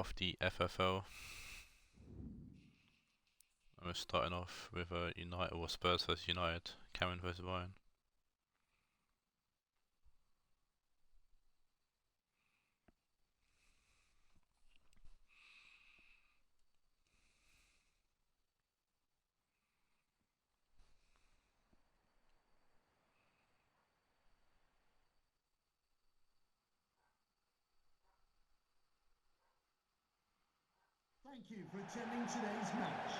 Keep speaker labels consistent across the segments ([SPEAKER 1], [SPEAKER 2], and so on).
[SPEAKER 1] of the FFL. And we're starting off with United or Spurs versus United, Cameron versus Ryan.
[SPEAKER 2] Thank you for attending today's match.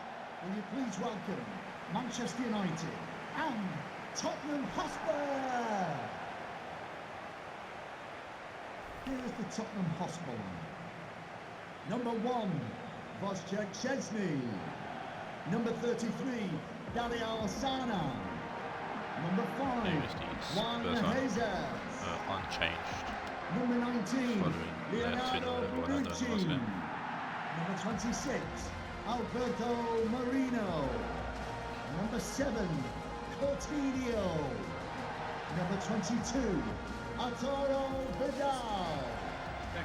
[SPEAKER 2] Will you please welcome Manchester United and Tottenham Hotspur? Here is the Tottenham Hotspur line. Number 1, Wojciech Szczesny. Number 33, Dario Sana. Number 5, Juan Jesus.
[SPEAKER 1] Unchanged.
[SPEAKER 2] Number 19, Leonardo Bonucci. Number 26, Alberto Marino. Number 7, Coutinho. Number 22, Arturo Vidal.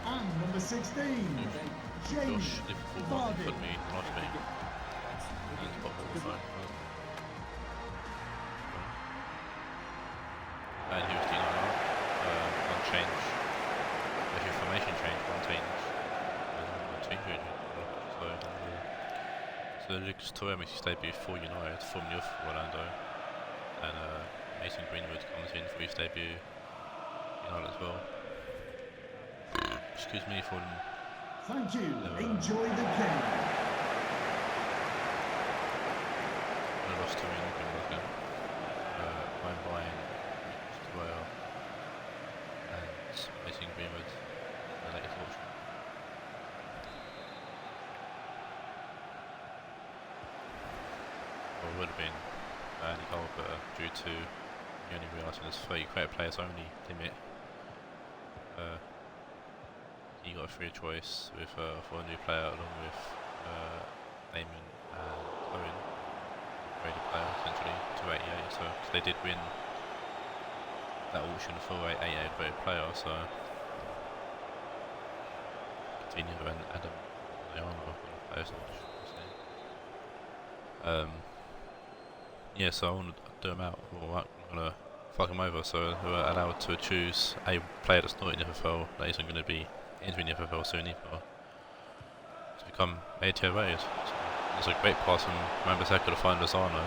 [SPEAKER 2] And number 16, James Vardy.
[SPEAKER 1] And he was unchanged. Actually, formation change, so Lucas Torre makes his debut for United, formerly of Orlando, and Mason Greenwood comes in for his debut United as well. Excuse me for.
[SPEAKER 2] Thank you. Enjoy the game.
[SPEAKER 1] I lost to Rionegro. Ryan, Torre, and Mason Greenwood. The latest option. Well, it would have been Andy Cole, but due to me only realising there's 30 credit players only limit, he got a free choice with for a new player along with Damon and Owen, rated player essentially, 288. So they did win that auction for a 88 rated player. So Coutinho and Adam Leano players. Yeah, so I want to do them out. Well, I'm going to fuck them over, so we're allowed to choose a player that's not in the FFL that isn't going to be entering the FFL soon either to become a tier rated. So there's a great pass from Mambaseka to find Lozano,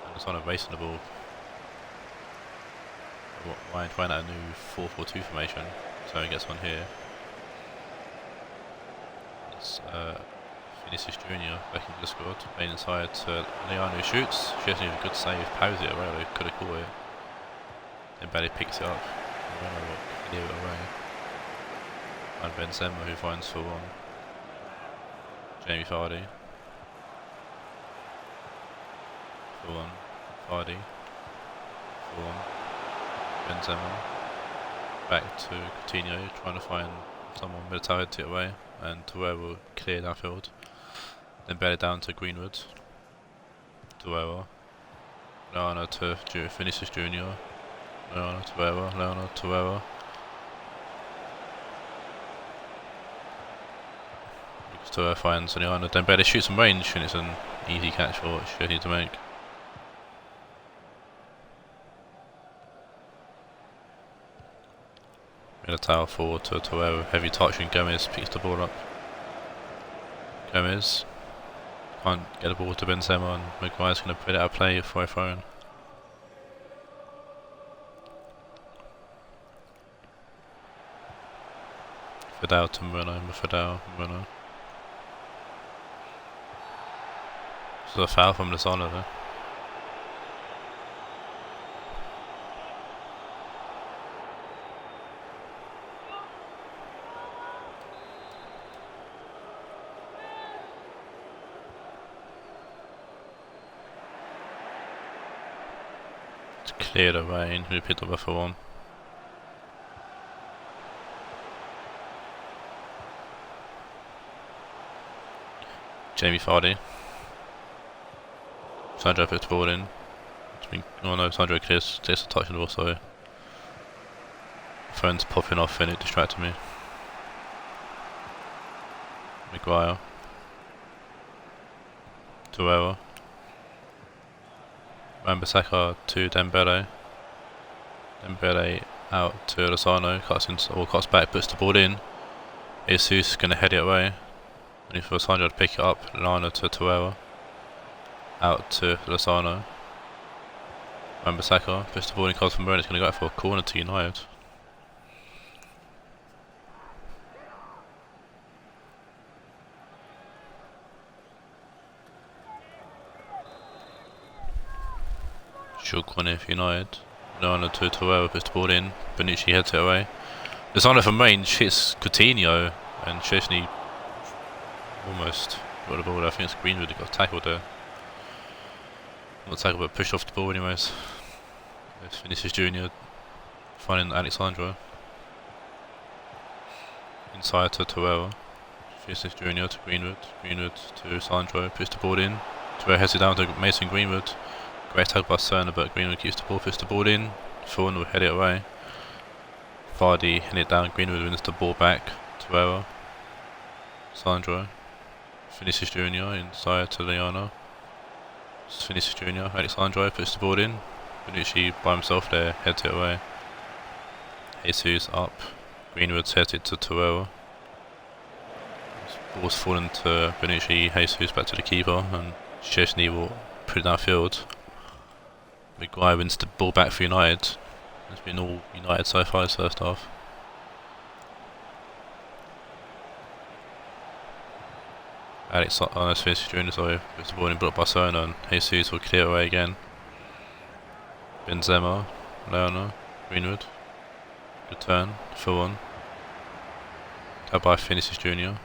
[SPEAKER 1] and Lozano racing the ball. Ryan trying out a new 4-4-2 formation, so he gets one here. It's Vinicius Junior back into the squad, playing inside to Leano, shoots. She hasn't even a good save, powers it away, could have caught it. Then Bailey picks it up, I don't know what, clear it away. And Benzema who finds for one. Jamie Vardy. For one. Vardy. For one. Benzema. Back to Coutinho, trying to find someone. Militao heads it away, and Taawoun will clear that field. Then bear it down to Greenwood. Taawoun. Leano to Vinicius Junior. Leano Taawoun. Leano Taawoun. Taawoun finds Leano. Then bear shoots some range, and it's an easy catch for Szczesny to make. Militao forward to Taawoun, heavy touch, and Gomez picks the ball up. Gomez can't get the ball to Benzema, and Maguire's going to put it out of play for a throw in. Vidal to Moreno, Vidal, Moreno. This is a foul from Lozano there. Cleared away, and we picked up a for one. Jamie Vardy. Sandro puts the ball in. Oh no, Sandro clears the touch and also phone's popping off and it distracted me. Maguire. Taawoun. Wan-Bissaka to Dembele. Dembele out to Lozano, cuts back, puts the ball in. Jesus gonna head it away. And for Sandro to pick it up, Lana to Taawoun. Out to Lozano. Wan-Bissaka puts the ball in, calls for Moreno, it's gonna go out for a corner to United. Short corner for United. Lana to Taawoun, puts the ball in. Bonucci heads it away. Lozano from range hits Coutinho, and Szczesny almost got the ball. I think it's Greenwood that got tackled there. Not tackled, but pushed off the ball anyways. It's Vinicius Junior finding Alexandro. Inside to Taawoun. Vinicius Junior to Greenwood. Greenwood to Sandro. Puts the ball in. Taawoun heads it down to Mason Greenwood. Great tackle by Cerner, but Greenwood keeps the ball. Puts the ball in. Taawoun will head it away. Vardy head it down. Greenwood wins the ball back. Taawoun. Sandro. Vinicius Junior inside to Leona. Vinicius Junior. Alexandro puts the ball in. Bonucci by himself there, heads it away. Jesus up. Greenwood heads it to Taawoun. Ball's fallen to Bonucci. Jesus back to the keeper, and Szczesny will put it downfield. Maguire wins the ball back for United. It's been all United so far this first half. Vinicius Junior, sorry, puts the ball in, blocked by Sona, and Jesus will clear away again. Benzema, Leona, Greenwood. Good turn, full on. Tapped by Vinicius Junior.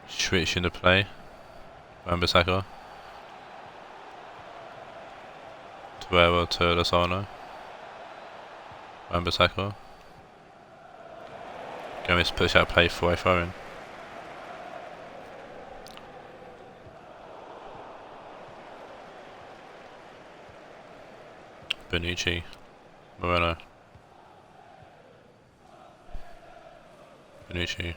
[SPEAKER 1] Switch into play. Wan-Bissaka. Taawoun to Lozano. Wan-Bissaka. Gomez push out play for a throw in. Bonucci, Moreno. Bonucci,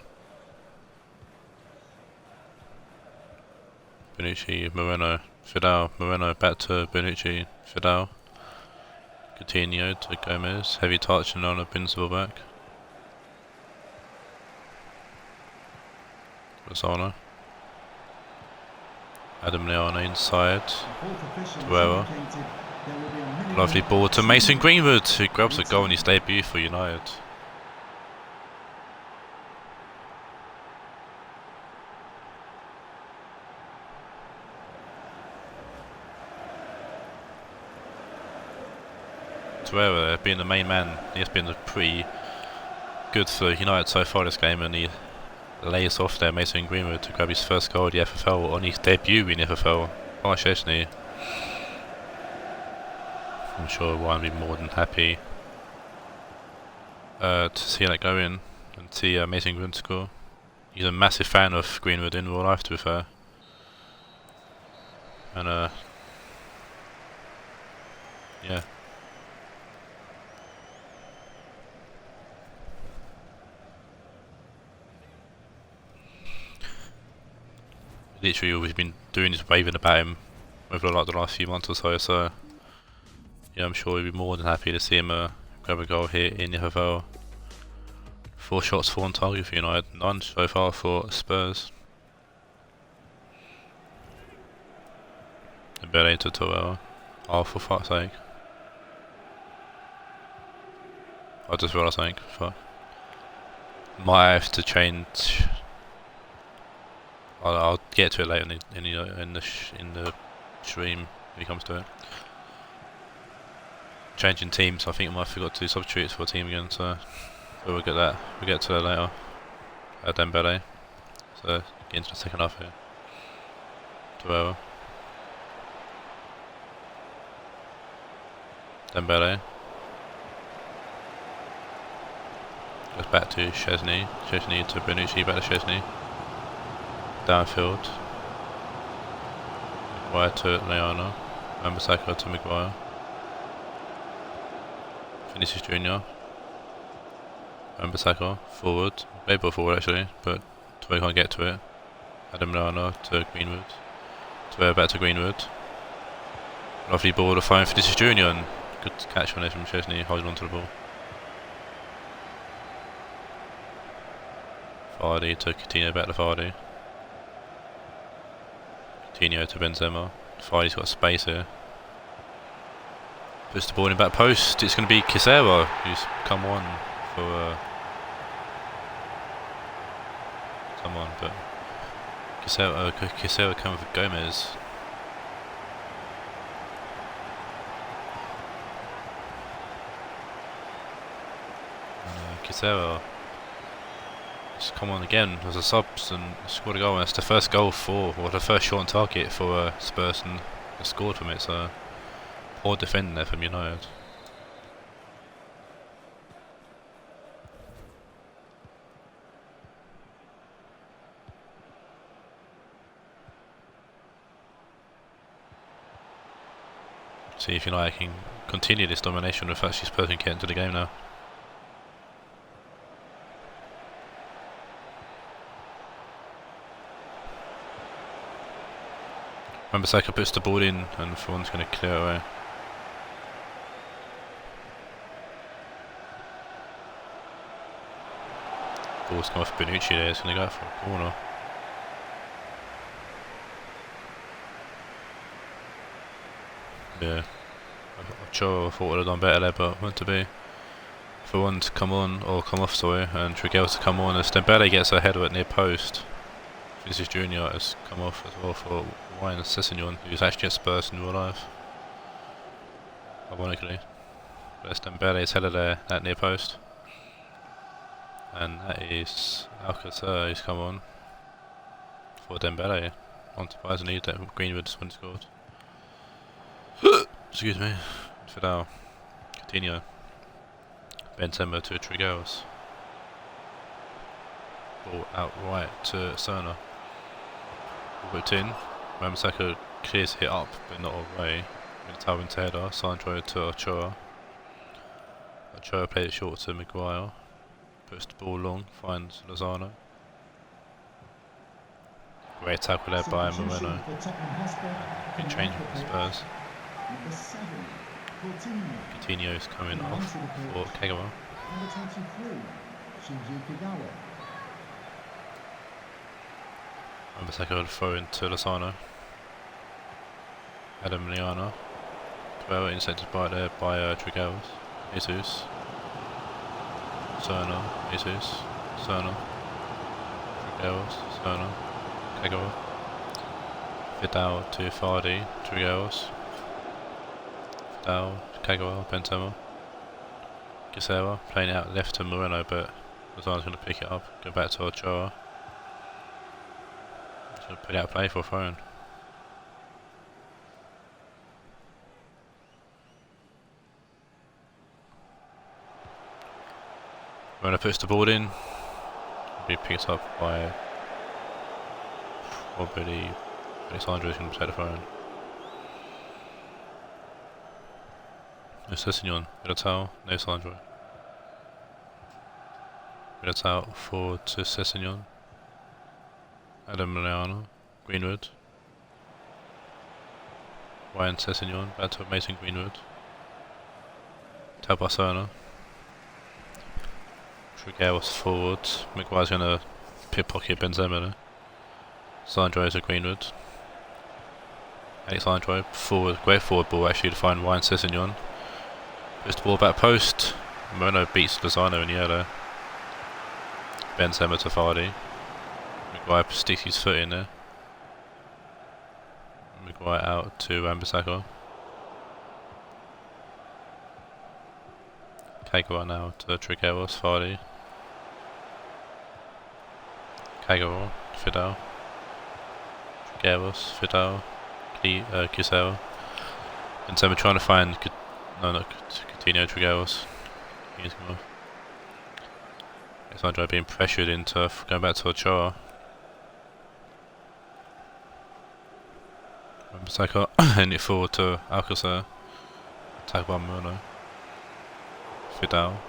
[SPEAKER 1] Moreno, Fidel, Moreno back to Bonucci, Fidel. Coutinho to Gomez, heavy touch and Lana pins the ball back. Lozano. Adam Leona inside. Taawoun. Lovely ball to Mason Greenwood, who grabs a goal in his debut for United. Taawoun being the main man, he has been pretty good for United so far this game, and he lays off there Mason Greenwood to grab his first goal in the FFL on his debut in the FFL by Szczesny. I'm sure Ryan will be more than happy to see that go in and see Mason Greenwood score. He's a massive fan of Greenwood in real life, to be fair. And yeah. Literally all we've been doing is raving about him over like the last few months or so, so yeah, I'm sure he'll be more than happy to see him grab a goal here in the FFL. 4 shots, 4 on target for United, none so far for Spurs. Dembele to Taawoun. Oh, for fuck's sake. I just realised something. Fuck. Might have to change. I'll get to it later in the stream when it comes to it. Changing teams, I think I might have forgot to do substitutes for a team again, so we'll get that. We'll get to that later. Dembele. So get into the second half here. Taawoun. Dembele. Goes back to Szczesny. Szczesny to Bonucci, back to Szczesny. Downfield. Maguire to Leona. Wan-Bissaka to Maguire. Vinicius Junior. Wan-Bissaka forward. Maybe forward actually, but Toure can't get to it. Adam Lallana to Greenwood. Toure back to Greenwood. Lovely ball to find for this is Junior, and good catch on it from Chesney holding on to the ball. Vardy to Coutinho, back to Vardy. Coutinho to Benzema. Vardy's got space here. Puts the ball in back post. It's going to be Kisera who's come on for someone, but Kisera coming for Gomez. Kisera has come on again as a subs and scored a goal. And that's the first goal or the first shot on target for Spurs, and scored from it. So poor defending there from United. See if United can continue this domination if actually Spurs can get into the game now. Wan-Bissaka puts the ball in and Fawn's going to clear it away. Ball's come off Bonucci there, it's going to go for a corner. Yeah, Ochoa thought would have done better there, but meant to be. For one to come on, or come off, sorry, and Trigueros to come on as Dembele gets a header at near post. Vinicius Junior has come off as well for Ryan Sessegnon, who's actually at Spurs in real life. Ironically. But it's Dembele's header there at near post. And that is Alcácer who's come on for Dembele. Unsurprisingly, that Greenwood's when scored. Excuse me. Fidel. Coutinho. Benzema to Trigueros. Ball out right to Serna. Whipped in. Wan-Bissaka clears hit up but not away. Taawoun to header. Sandro to Ochoa. Ochoa played it short to Maguire. Puts the ball long. Finds Lozano. Great tackle there by Moreno. Good change for Spurs. Coutinho's coming off for Kagawa. Wan-Bissaka will throw into Lozano. Adam Lallana. Well intercepted by Trigueros. Jesus. Serna. Jesus. Serna. Trigueros. Serna. Kagawa. Vidal to Vardy. Trigueros. Vidal. Kagawa. Benzema. Kisera playing it out left to Moreno, but Lozano's going to pick it up. Go back to Ochoa. So put out play for a throw-in. Moreno puts the ball in. Be picked up by probably Alexandre going to take the throw-in. No Sessegnon, Militao, no Sandro. Militao forward to Sessegnon. Adam Lallana, Greenwood. Ryan Sessegnon, back to Mason Greenwood. Taawoun. Trigueros forward. Maguire's going to pickpocket Benzema there. Sandro to Greenwood. Alexandre forward, great forward ball actually to find Ryan Sessegnon. Puts the ball back post. Moreno beats Lozano in the air there. Benzema to Vardy. Maguire sticks his foot in there. Maguire out to Wan-Bissaka. Kagawa now to Trigueros, Vardy. Kagawa, Fidel. Trigueros, Fidel. Kisera. Benzema trying to find Coutinho, Trigueros. Alexandre being pressured into going back to Ochoa. Wan-Bissaka and it forward to Alcácer. Tag by Moreno. Fidel.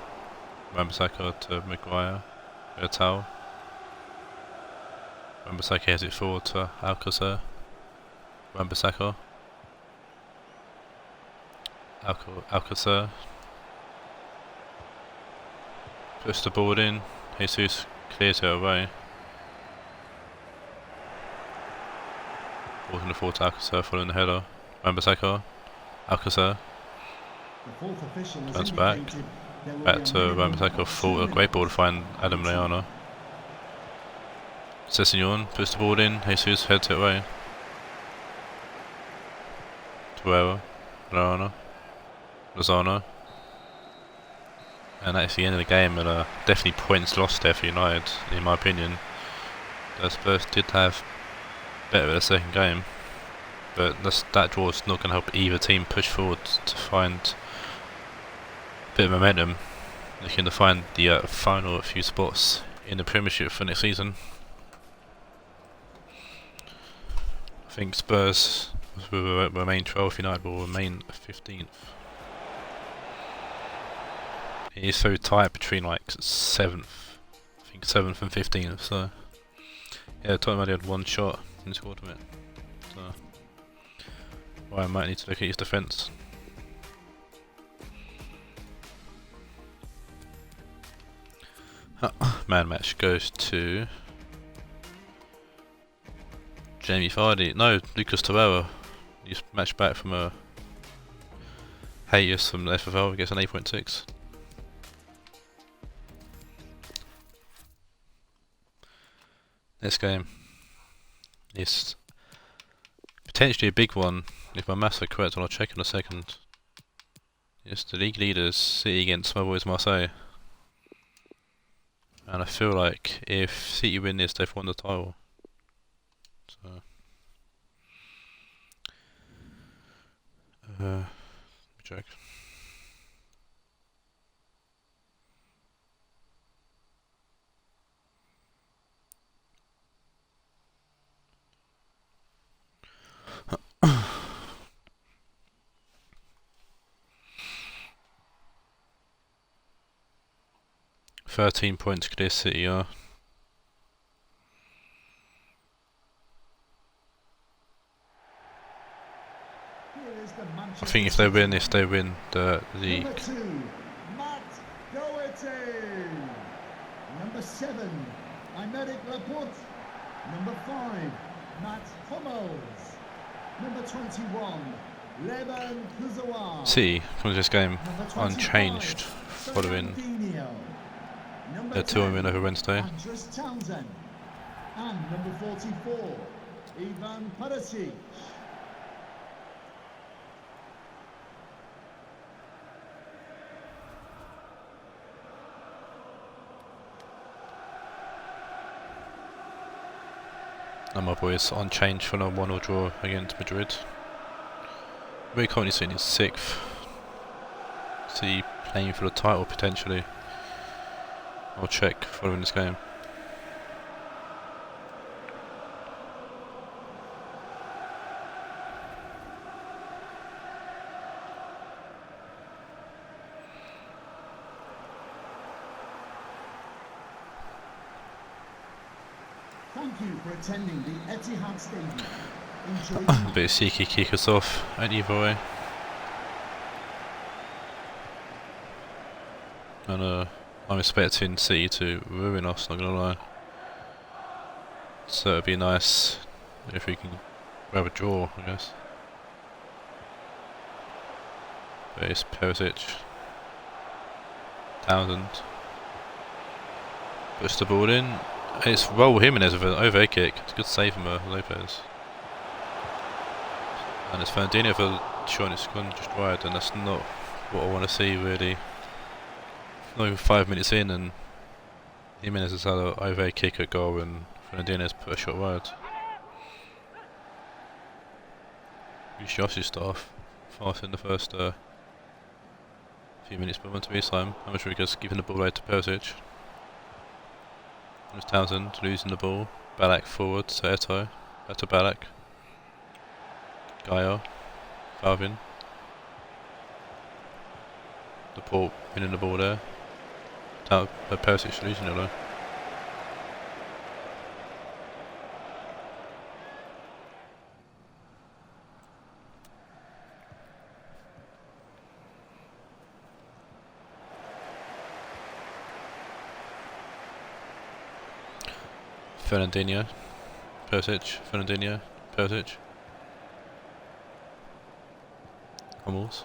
[SPEAKER 1] Wan-Bissaka to Maguire. Militao. Wan-Bissaka has it forward to Alcácer. Wan-Bissaka. Alcácer. Puts the ball in. Jesus clears it away. Ball's in the forward to Alcácer following the header. Wan-Bissaka. Alcácer. Turns back. Back to Wan-Bissaka. Full, a great ball to find Adam Lallana. Sessegnon puts the ball in. Jesus heads it away. Tuera. Lozano. And that's the end of the game, and definitely points lost there for United, in my opinion. The Spurs did have better at the second game, but that draw is not going to help either team push forward to find a bit of momentum, looking to find the final few spots in the Premiership for next season. I think Spurs will remain 12th, United will remain 15th. It is so tight between like 7th, I think 7th and 15th, so yeah, Tottenham only had one shot and scored from it. So Ryan might need to look at his defence. Man match goes to Jamie Vardy. No, Lucas Torreira. He's matched back from a hiatus from the FFL, gets an 8.6. This game is potentially a big one, if my maths are correct, and I'll check in a second. It's the league leaders, City against my boys Marseille. And I feel like if City win this, they've won the title. So, let me check. £13 points clear City are. I think if they win this, they win the league.
[SPEAKER 2] Number 2, Matt Doherty. Number 7, Aymeric Laporte. Number 5, Matt Hummels. Number 21, Levan Kuzawa.
[SPEAKER 1] City comes to this game unchanged following their 2-1 win over Wednesday.
[SPEAKER 2] Townsend. And number 44, Ivan Perisic.
[SPEAKER 1] And my boys unchanged from a 1-1 draw against Madrid. We're currently sitting in 6th. City playing for the title potentially. I'll check following this game.
[SPEAKER 2] Thank you for attending the Etihad Stadium. Enjoy the
[SPEAKER 1] Bit of Siki kick us off at either way. And I'm expecting City to ruin us, not gonna lie. So it'd be nice if we can grab a draw, I guess. But it's Perisic. Townsend. Puts the ball in. It's Raul Jimenez with an overhead kick. It's a good save from Lopez. And it's Fernandinho for showing it's gone just wide, and that's not what I want to see really. Not even 5 minutes in, and Jimenez has had an overhead kick at goal, and Fernandinho's put a shot wide. Josh's staff fast in the first few minutes, but went to his time. I'm not sure he goes giving the ball away to Perisic. There's Townsend losing the ball. Ballack forward to Eto'o. Back to Ballack. Gaia. Farvin. The Port winning the ball there. Perisic losing it though. Fernandinho, Perisic, Fernandinho, Perisic. Hummels.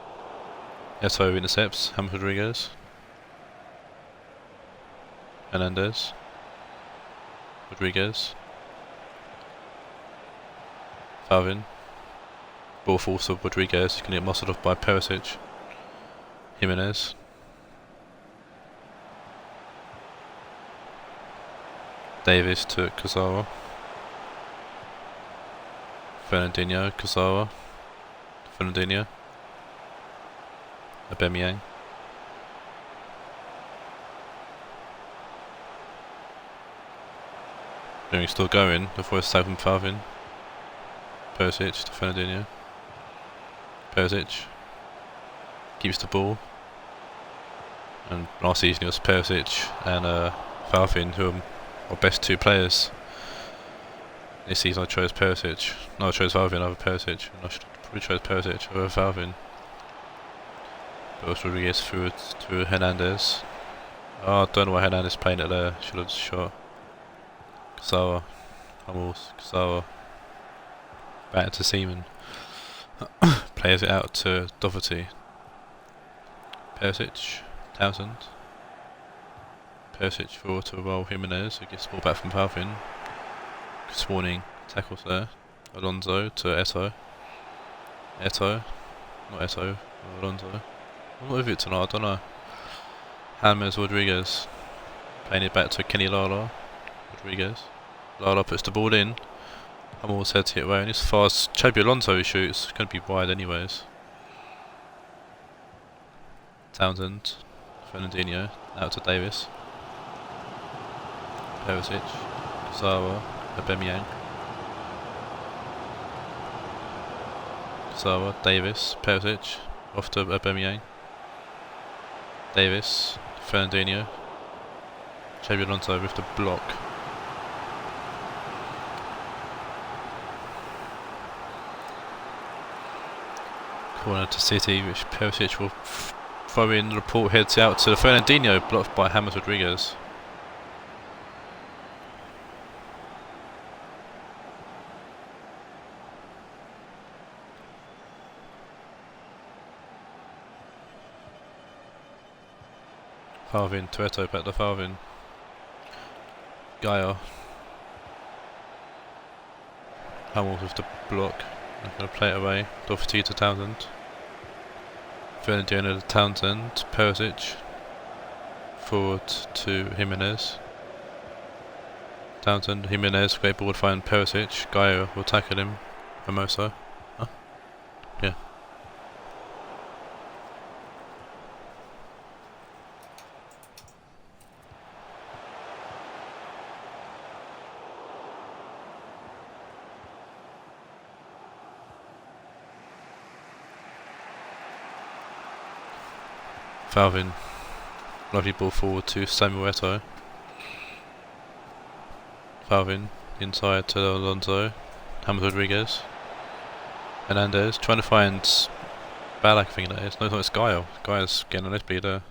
[SPEAKER 1] Eto'o intercepts, James Rodriguez. Hernandez. Rodriguez. Taawoun. Ball falls to Rodriguez, he can get muscled off by Perisic. Jimenez. Davis to Kazawa. Fernandinho, Kazawa. Fernandinho. Aubameyang. He's still going before it's taken Taawoun. Perisic to Fernandinho. Perisic keeps the ball. And last season it was Perisic and Taawoun who are our best two players. This season I chose Perisic. No, I chose Taawoun over Perisic. And I should probably chose Perisic over Taawoun. But also Rodriguez through it to Hernandez. Oh, I don't know why Hernandez playing it there. Should have just shot. Kazawa. Hummels. Kazawa. Back to Seaman. Plays it out to Doherty. Perisic. Townsend. Perisic forward to Raul Jimenez, who gets the ball back from Taawoun. Swarning tackles there. Alonso to Eto'o. Eto'o. Not Eto'o. Alonso. I'm not with it tonight, I don't know. James Rodriguez. Playing it back to Kenny Lala. Rodriguez. Lala puts the ball in. Hummels heads it away, and as far as Xabi Alonso shoots, it's going to be wide anyways. Townsend. Fernandinho. Out to Davis. Perisic. Kazawa. Aubameyang. Kazawa. Davis. Perisic. Off to Aubameyang. Davis. Fernandinho. Xabi Alonso with the block. Corner to City, which Perisic will throw in. The report heads out to Fernandinho, blocked by James Rodriguez. Taawoun, Tueto back to Taawoun. Gaia. Hummels with the block. I'm going to play it away. Doherty to Townsend. Fernandinho to Townsend. Perisic. Forward to Jimenez. Townsend, Jimenez. Great ball to find Perisic. Gaia will tackle him. Hermoso. Huh? Yeah. Taawoun, lovely ball forward to Samuel Eto'o. Taawoun, inside to Alonso. James Rodriguez. Hernandez, trying to find Ballack, I think that is. No, it's Gaia. Gaia's getting a nosebleed there.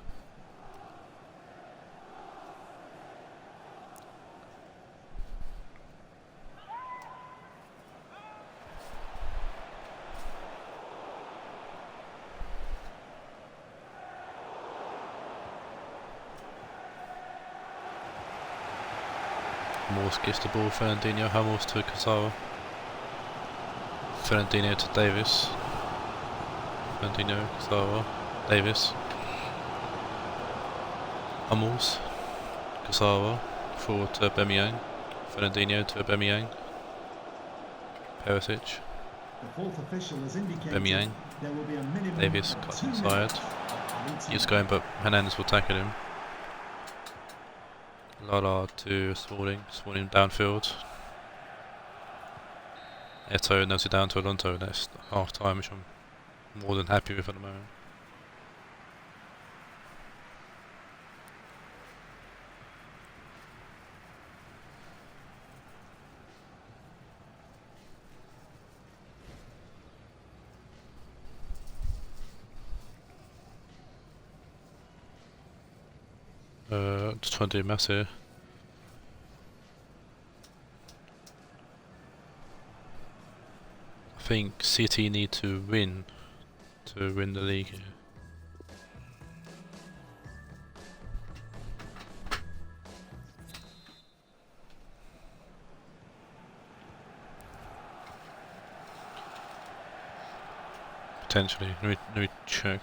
[SPEAKER 1] Hummels gives the ball, Fernandinho, Hummels to Kazawa. Fernandinho to Davis. Fernandinho, Kazawa, Davis. Hummels, Kazawa, forward to Aubameyang. Fernandinho to Aubameyang. Perisic. Aubameyang. Davis cuts inside. He's going, but Hernandez will tackle him. Lala to Smalling downfield. Eto'o notes it down to Alonso. That's half time, which I'm more than happy with at the moment. Just trying to do maths here. think City need to win the league here. Potentially. Let me check.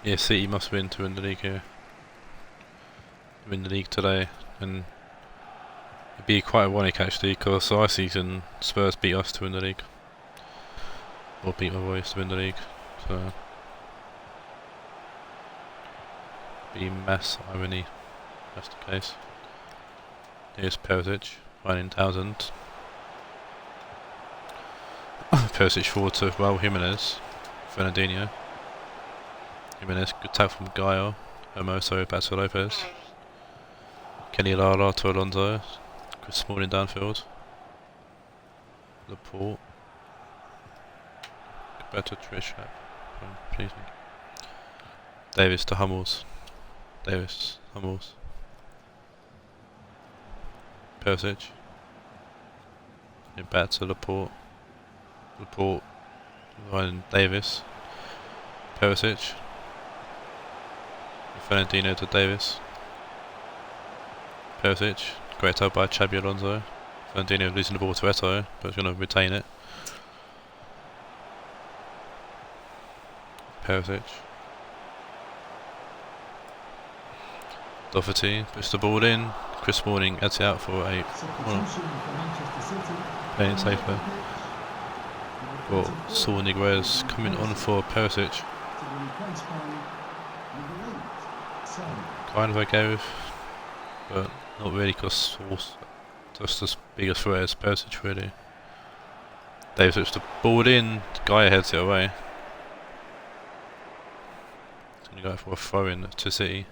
[SPEAKER 1] Yeah, City must win to win the league here. Win the league today, and it'd be quite ironic actually, because last season Spurs beat us to win the league, or beat my boys to win the league. So be mass irony if that's the case. Here's Perisic finding Taawoun. Perisic forward to Jimenez, Fernandinho. Jimenez, good tap from Gaio. Hermoso back to Lopez. Kenny Lala to Alonso. Chris Smalling downfield. Laporte. Back to Trish. Davis to Hummels. Davis, Hummels. Perisic. Back to Laporte. Laporte. Ryan Davis. Perisic. Fernandinho to Davis. Perisic. Great out by Xabi Alonso. Fernandinho losing the ball to Eto'o, but he's going to retain it. Perisic. Doherty puts the ball in. Chris Smalling adds it out for a playing safer. Got Saul Niguez coming on for Perisic. Kind of okay with, but not really, because Saul's just as big a threat as Perisic really. Davis puts the ball in, the guy heads it away. He's going to go for a throw in to City.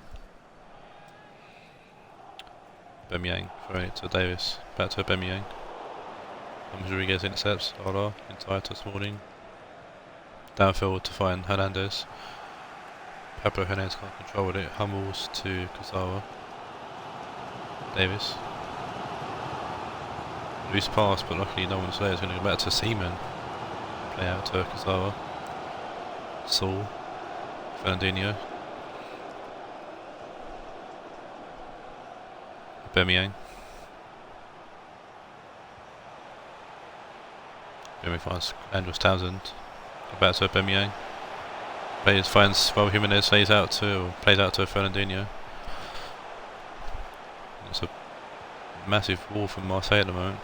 [SPEAKER 1] Bohemian throwing it to Davis, back to Bohemian. Rodriguez intercepts, Lala, inside to Smalling. Downfield to find Hernandez. Pablo Hernandez can't control it, Hummels to Kazawa. Davis. Loose pass, but luckily no one's there, it's going to go back to Seaman. Play out to Kazawa. Saul. Fernandinho. Bohemian. Then we find Andrews Townsend. Back to Bohemian. Finds Jimenez, plays out to Fernandinho. It's a massive wall from Marseille at the moment.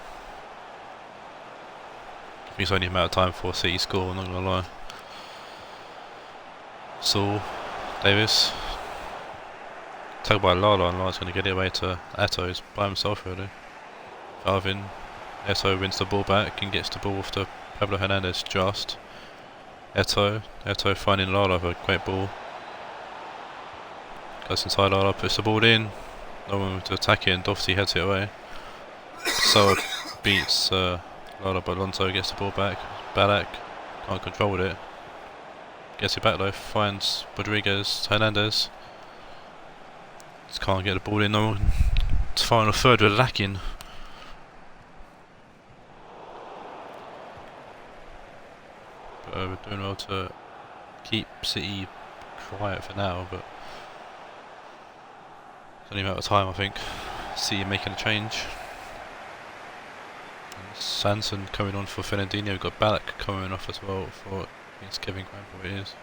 [SPEAKER 1] I think it's only a matter of time before City score, I'm not gonna lie. Saul, Davis. Tagged by Lala, and Lala's going to get it away to Eto'o. He's by himself really. Alvin. Eto'o wins the ball back and gets the ball off to Pablo Hernandez just. Eto'o finding Lala for a great ball. Goes inside Lala, puts the ball in. No one to attack it, and Doherty heads it away. So beats Lala, but Alonso gets the ball back. Balak can't control it. Gets it back though, finds Rodriguez, Hernandez. Just can't get the ball in, no one. It's final third with lacking. But we're doing well to keep City quiet for now, but it's only a matter of time I think. City making a change. And Sanson coming on for Fernandinho, we've got Balak coming off as well for, I think it's Kevin Granville it is.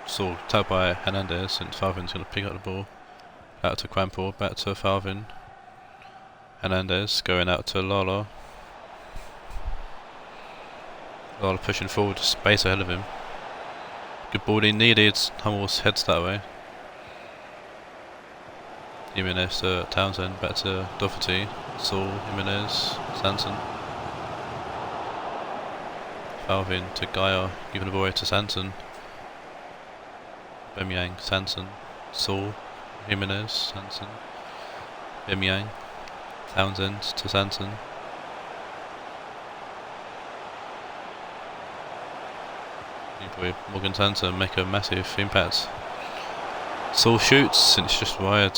[SPEAKER 1] So tapped by Hernandez, and Falvin's going to pick up the ball. Out to Quampor, back to Falvin. Hernandez going out to Lala. Lala pushing forward, space ahead of him. Good ball in needed, Hummels heads that way. Jimenez to Townsend, back to Doherty. Saul, Jimenez, Sanson. Alvin to Gaia, giving the ball away to Sanson. Bohemian, Sanson, Saul, Jimenez, Sanson, Bohemian, Townsend to Sanson. Boy, Morgan Sanson make a massive impact. Saul shoots and it's just wired.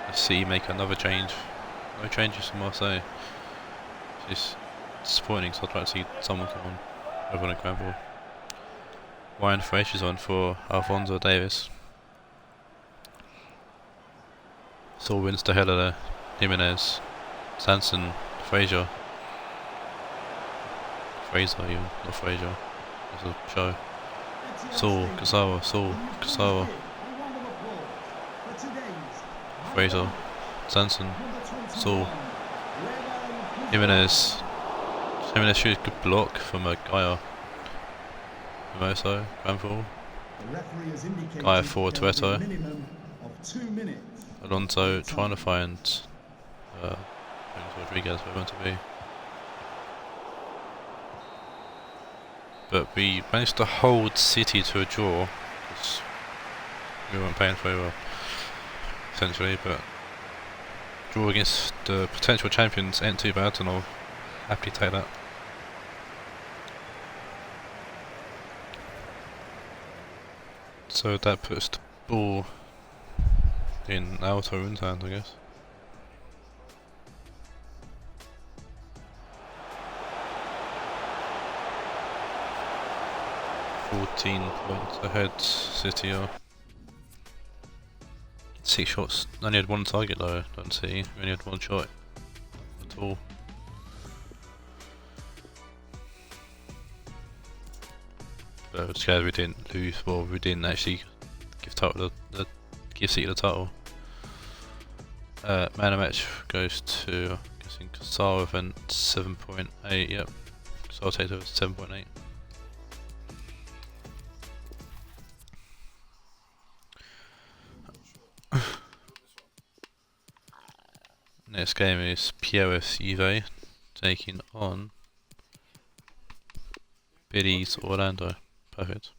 [SPEAKER 1] Let's see, make another change. No changes from Marseille. It's disappointing, so I'd like to see someone come on over on a ground ball. Ryan Fraser's on for Alfonso Davis. Saul wins the hell of there. Jimenez, Sanson, Fraser. Fraser even, not Fraser. It's a show. Saul, Kasawa. Fraser, Sanson, Saul, Jimenez. Jimenez shoots a good block from a Gaia. Mimoso, Banfield. Gaia forward to Eto. Alonso trying to find Rodriguez where we want to be. But we managed to hold City to a draw because we weren't playing very well, essentially. But draw against the potential champions ain't too bad, and I'll happily take that. So that puts the ball in our Taawoun's hand, I guess. "14 points ahead, City are. 6 shots, only had 1 target though, don't see. We only had 1 shot at all. But I was scared we didn't lose, well we didn't actually give City the title. Man of match goes to, I'm guessing, Kassar with a 7.8, yep. Kassar takes over 7.8. Next game is POS Juve taking on Biddies Orlando. Perfect.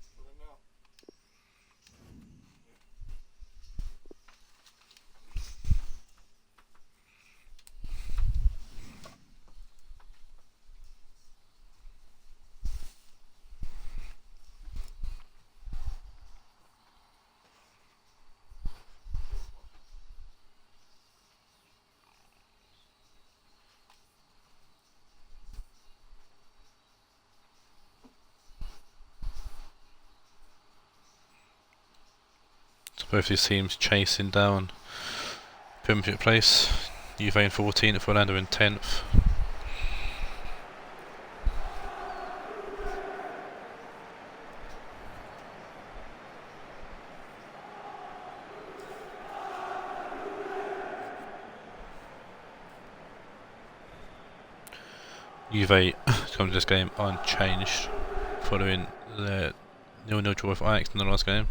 [SPEAKER 1] Both these teams chasing down Premiership place. Juve in 14th, Orlando in 10th. Juve come to this game unchanged following their 0-0 draw with Ajax in the last game.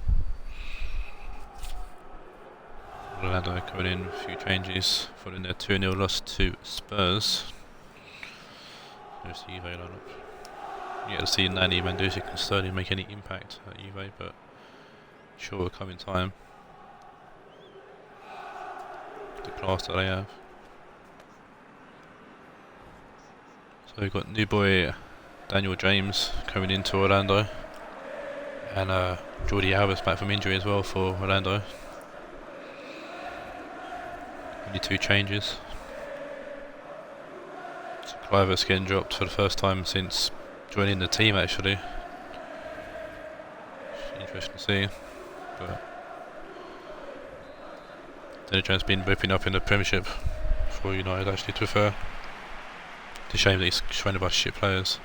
[SPEAKER 1] Orlando coming in, a few changes following their 2-0 loss to Spurs. There's the Juve lineup. You get to see Nani, Mandzukic and Sterling make any impact at Juve, but sure will come in time. The class that they have. So we've got new boy Daniel James coming into Orlando, and Jordi Alba's back from injury as well for Orlando. Only 2 changes. So Cliver's getting dropped for the first time since joining the team actually. Interesting to see. But Daniel James been whipping up in the Premiership for United actually, to be fair. It's a shame that he's surrounded by shit players.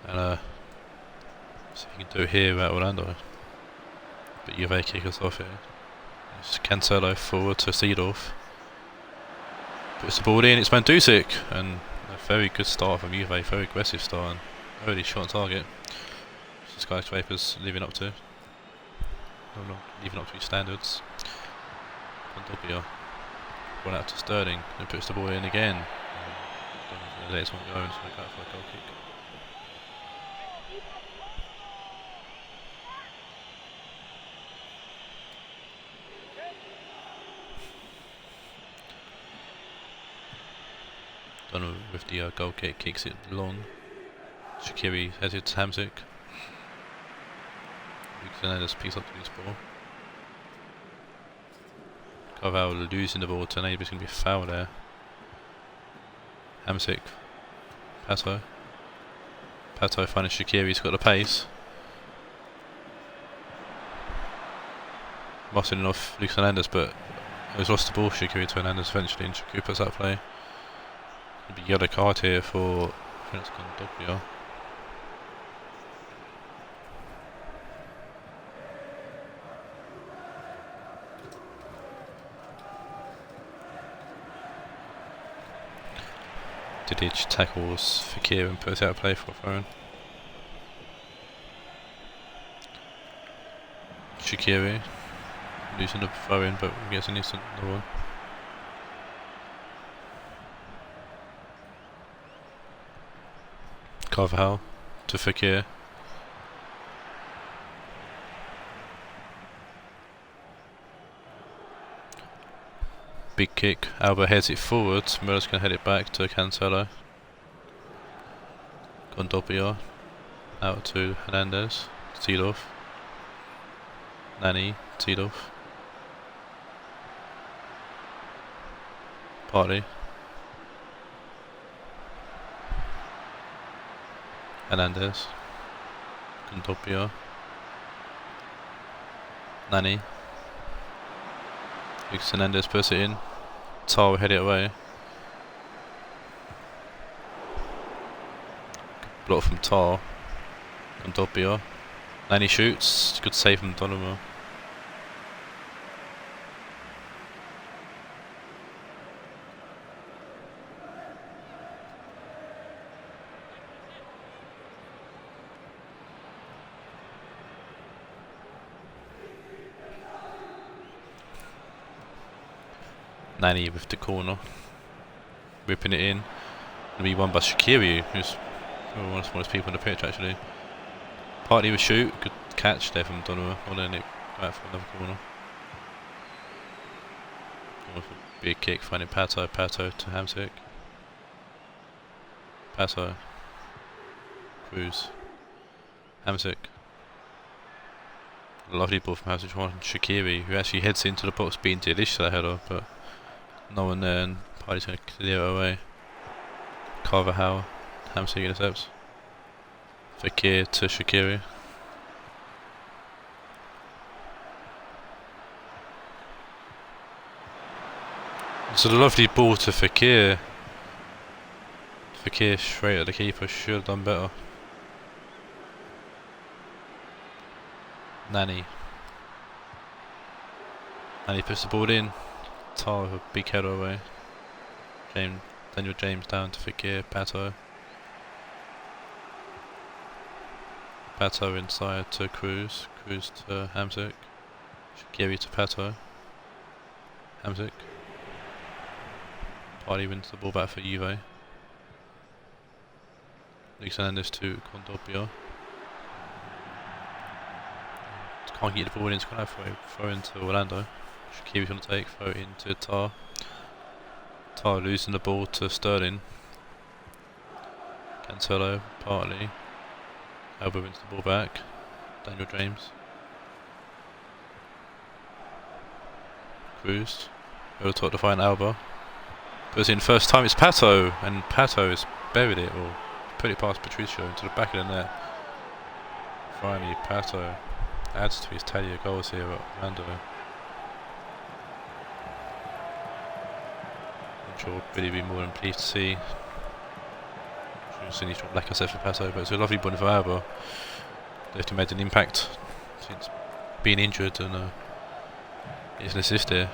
[SPEAKER 1] And see if he can do it here at Orlando. But Juve kick us off here. It's Cancelo forward to Seedorf. Puts the ball in, it's Mandzukic, and a very good start from Juve, very aggressive start and early shot on target. So Skyscraper's living up to. No, living up to his standards. Kondogbia. One out to Sterling, and puts the ball in again. Don't let this one go, and so go for a goal kick. Done with the goal kick, kicks it long. Shaqiri heads it to Hamsik. Fernandez picks up the loose ball. Carvalho losing the ball to Neighbour, it's going to be a foul there. Hamsik. Pato. Pato finding Shaqiri, he's got the pace. Mossing off Lucas Hernandez, but he's lost the ball, Shaqiri to Hernandez eventually, and Shaqiri puts that play. It'll be yellow card here for Prince Condopia. Didic tackles Fekir and puts out a play for a throw-in. Shaqiri losing the throw-in, but gets an instant one. Carvajal to Fekir. Big kick, Alba heads it forward, Miller's going to head it back to Cancelo. Gondopia out to Hernandez, Seedorf. Nani, Seedorf. Partey. Hernandez. Gondopia. Nani. Lucas Hernandez puts it in. Tar will head it away. Block from Tar. Gondopia. Nani shoots. Good save from Donovan. Nani with the corner, whipping it in. Gonna be won by Shaqiri, who's one of the smallest people on the pitch actually. Partey with shoot, good catch there from Donovan, and then it back for another corner. Big kick, finding Pato, Pato to Hamsik. Pato. Cruz. Hamsik. Lovely ball from Hamsik on Shaqiri, who actually heads into the box, being delicious that header, but no one there, and Partey's going to clear it away. Carvajal, Hamsik intercepts. Fekir to Shaqiri. It's a lovely ball to Fekir. Fekir straight at the keeper, should have done better. Nani. Nani puts the ball in. Tar with a big header away. Daniel James down to Fekir, Pato. Pato inside to Cruz. Cruz to Hamsik. Shaqiri to Pato. Hamsik. Partey wins the ball back for Juve. Lucas Hernandez to Condopia. Can't get the ball in, it's going to have to throw into Orlando. Shaqiri's going to take, throw it into Tar. Tar losing the ball to Sterling. Cancelo, Partey. Alba wins the ball back. Daniel James. Cruz. Over top to find Alba. Goes in first time, it's Pato, and Pato has buried it, or put it past Patricio into the back of the net. Finally, Pato adds to his tally of goals here at Orlando. I'm sure Billy will be more than pleased to see. I'm sure he's like I said for Pato, but it's a lovely ball for Alba. They've made an impact since being injured, and it's an assist here.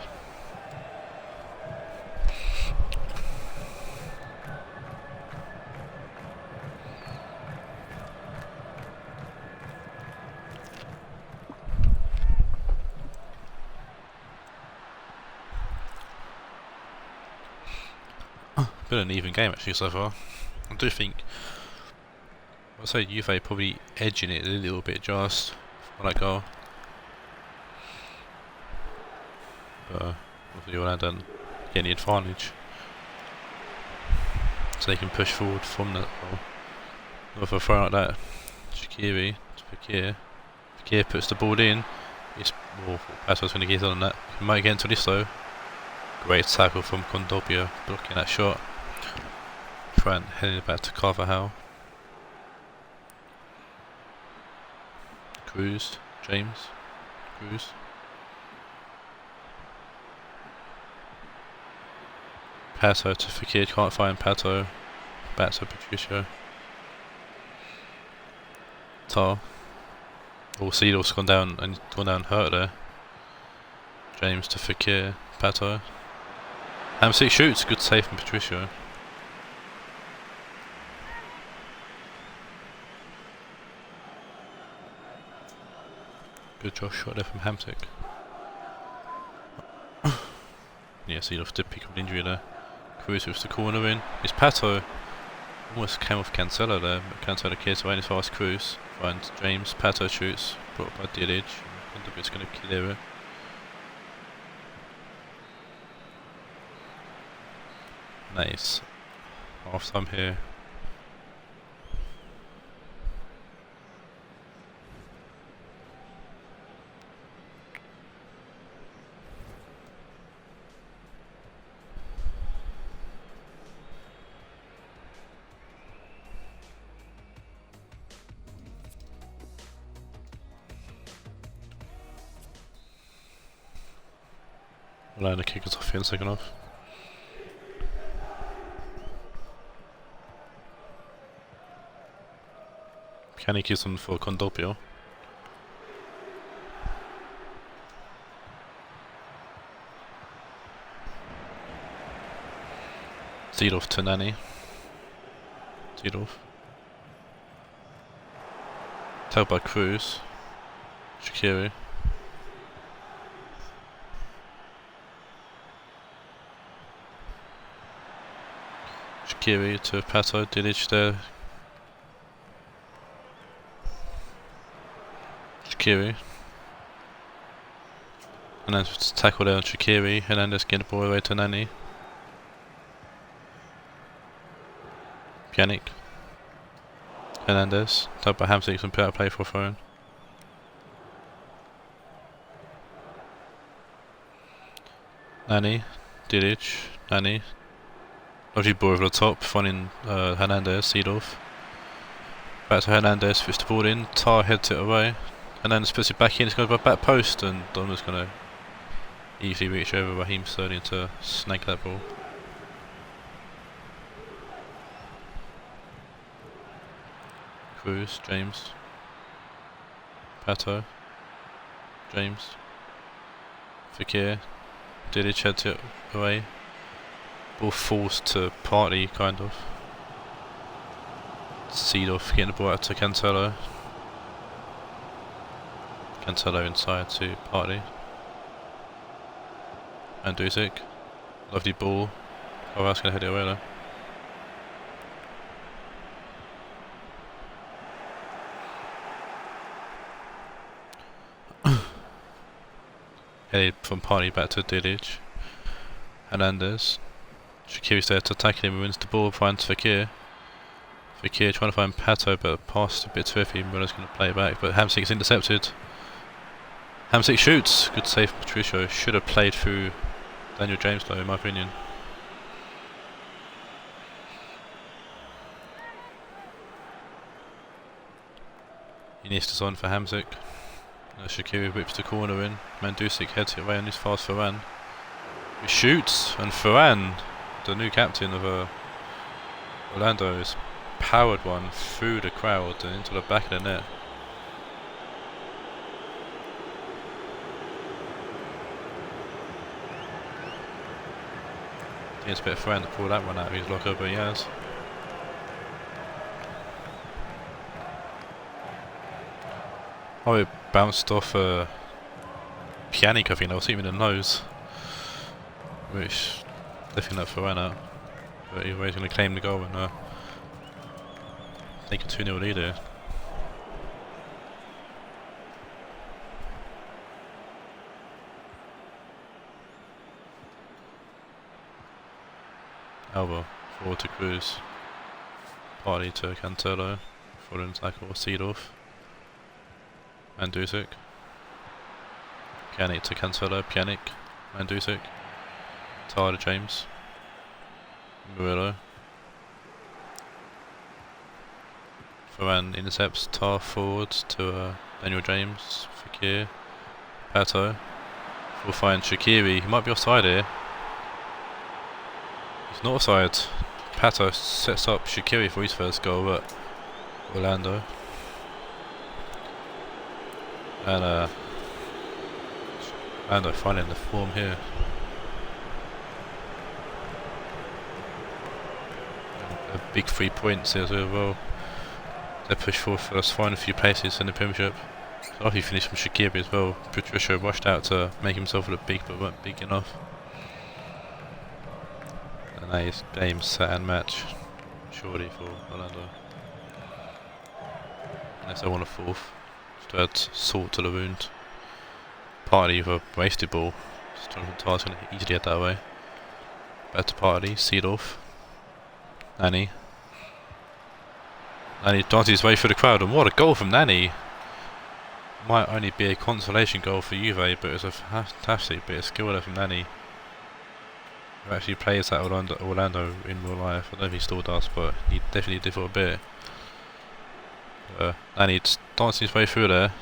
[SPEAKER 1] Been an even game actually so far. I do think, I'd say Juve probably edging it a little bit just for that goal. But with the Orlando getting the advantage. so they can push forward from that goal. With a throw like that, Shaqiri to Fekir. Fekir puts the ball in. Paso's going to get on that. He might get into this though. Great tackle from Kondogbia, blocking that shot. Trent heading it back to Carvajal. Cruz, James, Cruz. Pato to Fekir, can't find Pato. Back to Patricio. Tar. Seedorf's gone down and hurt there. James to Fekir, Pato. Hamsik shoots, good save from Patricio. Good Josh shot there from Hamsik. Yeah, Seedorf did pick up an injury there. Cruz with the corner in. It's Pato. Almost came off Cancelo there, but Cancelo clears away as far as Cruz. Finds James, Pato shoots, brought by Dillage. Kondogbia going to clear it. Nice. Half time here. Allowing the kickers off here in the second half. Pjanic is on for Kondogbia. Seedorf to Nani. Seedorf. Tailed by Cruz. Shaqiri. Shaqiri to Pato, Dillage there. Shaqiri. And then tackle there on Shaqiri, and then just get the ball away to Nani. Pjanic. Hernandez. Tapped by Hamsik and put out play for a throw. Nani. Dillage. Nani. Lovely ball over the top, finding Hernandez, Seedorf. Back to Hernandez, puts the ball in, Tar heads it away. Hernandez puts it back in, it's going to go back post, and Donna's going to easily reach over Raheem Sterling to snag that ball. Cruz, James. Pato. James. Fekir. Dillage heads it away. Ball falls to Partey, kind of. Seedorf getting the ball out to Cancelo. Cancelo inside to Partey. And Dusic. Lovely ball. Oh, that's going to head it away there. Headed from Partey back to Dillage. Hernandez. Shaqiri's there to tackle him, wins the ball, finds Fekir. Fekir trying to find Pato, but passed a bit too iffy. Muller's going to play it back, but Hamsik's intercepted. Hamsik shoots. Good save from Patricio. Should have played through Daniel James though, in my opinion. Iniesta's on for Hamsik. Shaqiri whips the corner in. Mandzukic heads it away on his fast Varane. He shoots, and Varane, the new captain of Orlando, has powered one through the crowd and into the back of the net. I think it's a bit of Varane to pull that one out of his locker, but he has. Oh, it bounced off Pjanic, I think. I was hitting him in the nose, which lifting that Varane out. But either way, he's going to claim the goal and take a 2-0 lead here. Alba forward to Cruz. Party to Cancelo. Following tackle, Seedorf. Mandzukic. Pjanic to Cancelo, Pjanic. Mandzukic. Taawoun to James. Murillo. Varane intercepts, Tar forwards to Daniel James, Fekir, Pato. We'll find Shaqiri. He might be offside here. He's not offside. Pato sets up Shaqiri for his first goal, but Orlando. And Orlando finding the form here. A big 3 points here as well. They push forward for us, find a few places in the Premiership. So after he finished from Shaqiri as well, Patricia rushed out to make himself look big, but weren't big enough. And now his game set and match, surely for Orlando. Unless they want a fourth, just to add salt to the wound. Partly with a wasted ball, just Jonathan Tar's going to easily head that way. Back to Partly, Seedorf, Nani. Nani dances his way through the crowd, and what a goal from Nani! Might only be a consolation goal for Juve, but it's a fantastic bit of skill there from Nani. Who actually plays at Orlando in real life. I don't know if he still does, but he definitely did for a bit. Nani dances his way through there,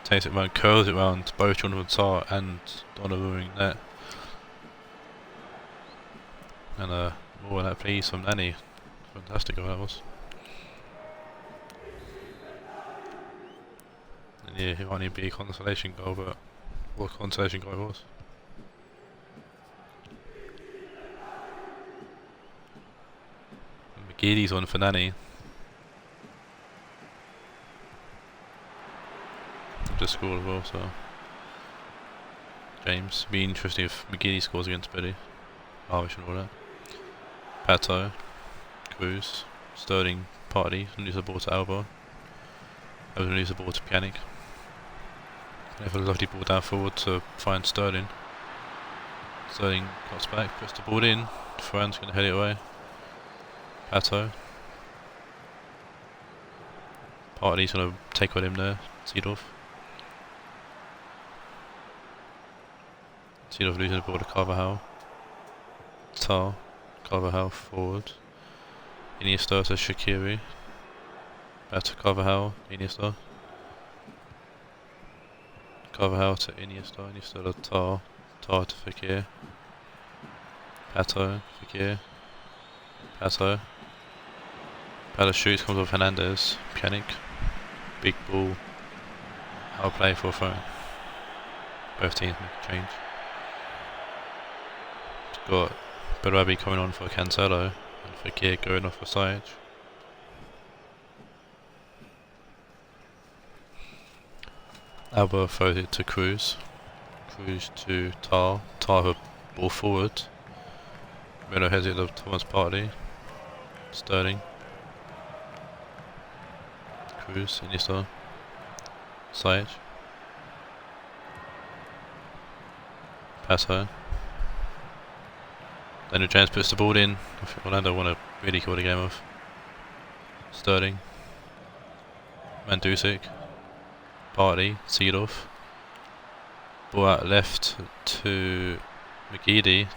[SPEAKER 1] takes it round, curls it round both Jonathan Tar and Donnarumma net. And more of that please from Nani. Fantastic goal that was. And yeah, it might only be a consolation goal, but what a consolation goal it was. And McGeady's on for Nani. Just scored as well, so James, be interesting if McGeady scores against Billy. Irish and all that. Pato, Cruz, Sterling, Partey, lose the ball to Alba. Alba lose the ball to Pjanic. They have a lovely ball down forward to find Sterling. Sterling cuts back, puts the ball in. Ferran's going to head it away. Pato. Partey's going to take on him there. Seedorf. Seedorf losing the ball to Carvajal. Tar. Carvajal forward. Iniesta to Shaqiri. Back to Carvajal. Iniesta. Carvajal to Iniesta. Iniesta to Tar. Tar to Fekir. Pato. Fekir. Pato. Pato shoots, comes off Hernandez. Pjanic. Big ball. I'll play for a throw. Both teams make a change. Got Barabi coming on for Cancelo and Fekir going off for Sajic. Alba throws it to Cruz. Cruz to Tar. Tar with a ball forward. Miller heads it to Thomas Partey. Sterling. Cruz, Iniesta. Sajic. Pato. Daniel James puts the ball in. I think Orlando want to really kill the game off. Sterling. Mandzukic. Partey. Seedorf. Ball out left to McGeady.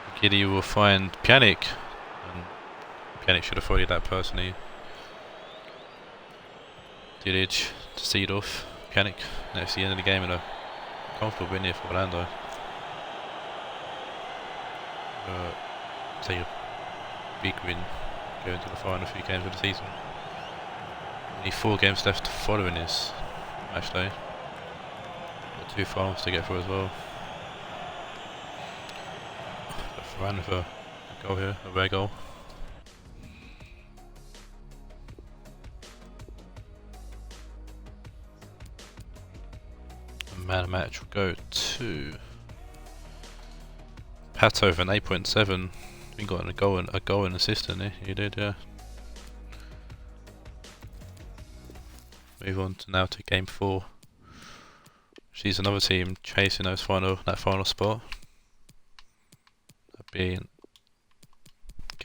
[SPEAKER 1] McGeady will find Pjanic. And Pjanic should have avoided that personally. Dilic to Seedorf. Pjanic. That's the end of the game and a comfortable win here for Orlando. Take a big win going to the final few games of the season. Only 4 games left following this Matchday. Got 2 finals to get through as well. Varane with a goal here, a rare goal. And man of match will go to Pato with an 8.7. I think got a goal and assist in there. He did, yeah. Move on to now to game 4. She's another team chasing that final spot. That being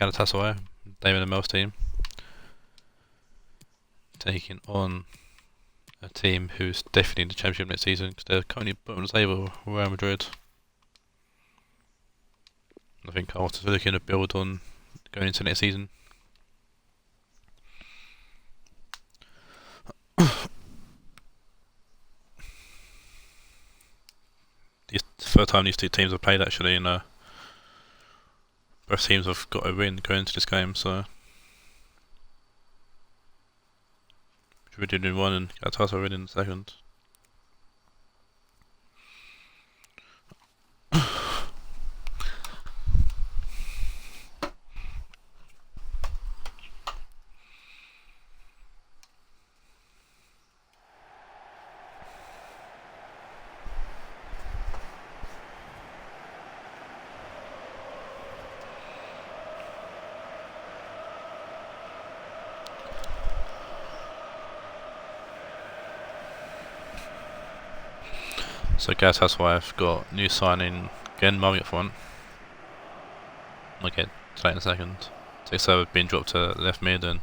[SPEAKER 1] Galatasaray, David and Mel's team, taking on a team who's definitely in the Championship next season because they're currently bottom of the table, Real Madrid. I think Arteta's looking to build on going into next season. This third time these two teams have played actually, and both teams have got a win going into this game, so Madrid in one and Galatasaray win in the second. So Galatasaray have got new signing again, Murray up front. I'll get to that in a second. Teixeira being dropped to left mid and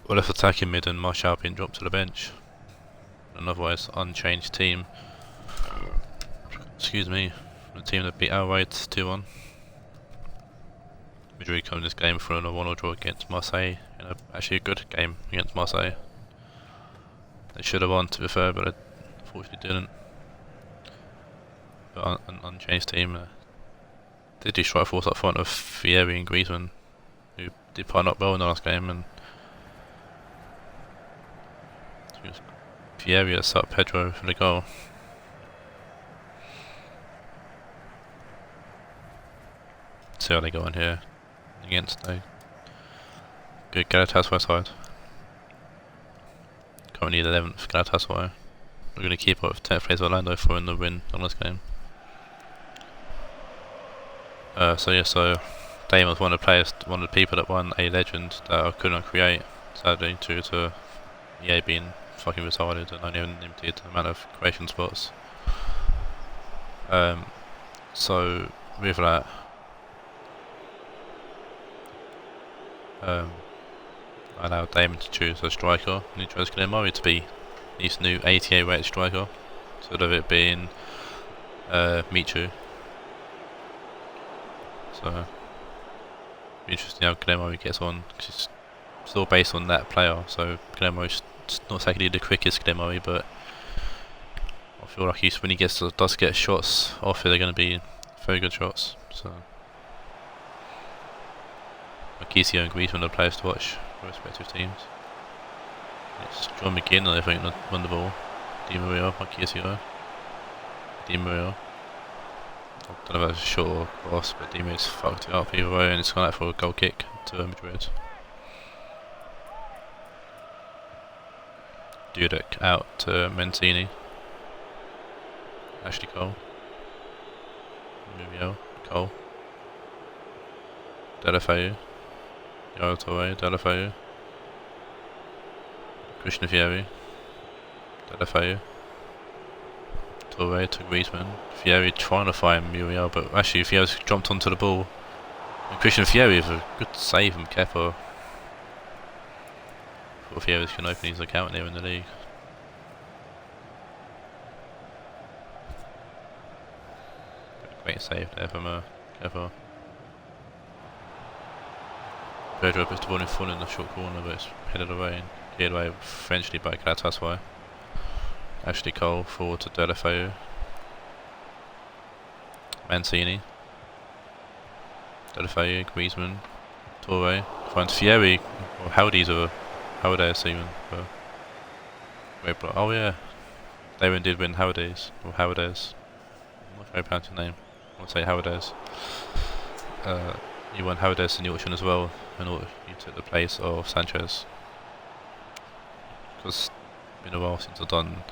[SPEAKER 1] left attacking mid, and Martial being dropped to the bench. An otherwise unchanged team. Excuse me, the team that beat Raed 2-1. Madrid come this game for a 1-1 draw against Marseille. Actually a good game against Marseille. They should have won, to be fair, but they unfortunately didn't. But an unchanged team. They did strike force up front of Fieri and Griezmann, who did partner up well in the last game, and Fieri that set up Pedro for the goal. See how they go on here against a good Galatasaray side. Currently 11th Galatasaray. We're going to keep up with 10th place Orlando for in the win on this game. So Dame was one of the players, one of the people that won a legend that I could not create, sadly, due to EA being fucking retarded and only having a limited amount of creation spots. So with that, I allowed Damon to choose a striker, and he chose Glenn Murray to be his new 88 rated striker, instead of it being Michu. So, be interesting how Glenn Murray gets on, because it's still based on that player, so Glenn Murray's not exactly the quickest Glenn Murray, but I feel like when he does get shots off it, they're going to be very good shots. So, Marquisio and Griezmann are players to watch for respective teams. It's John McGinn, I think, won the ball. Di Maria, Marquisio. Di Maria. I don't know if that's a short or cross, but Di Maria's fucked it up either way, and it's gone out for a goal kick to Madrid. Dudek out to Mancini. Ashley Cole. Muriel, Cole. Deulofeu. Yaya Touré, Deulofeu. Christian Fieri. Deulofeu. Touré to Griezmann. Fieri trying to find Muriel, but actually Fieri's jumped onto the ball. And Christian Fieri with a good save from Kepa. Before Fieri can open his account here in the league. Great save there from Kepa. Pedro puts the ball in full in the short corner, but it's headed away and cleared away eventually by Galatasaray. Ashley Cole forward to Deulofeu. Mancini. Deulofeu, Griezmann. Touré. Finds Fieri, or Howdy's or Howard's even. Great block. Oh yeah. They did win Howard's, or Howard's. I'm not very proud of the name. I want to say Howard's. You won Howard's in the auction as well, and you took the place of Sanchez. Because it's been a while since I've done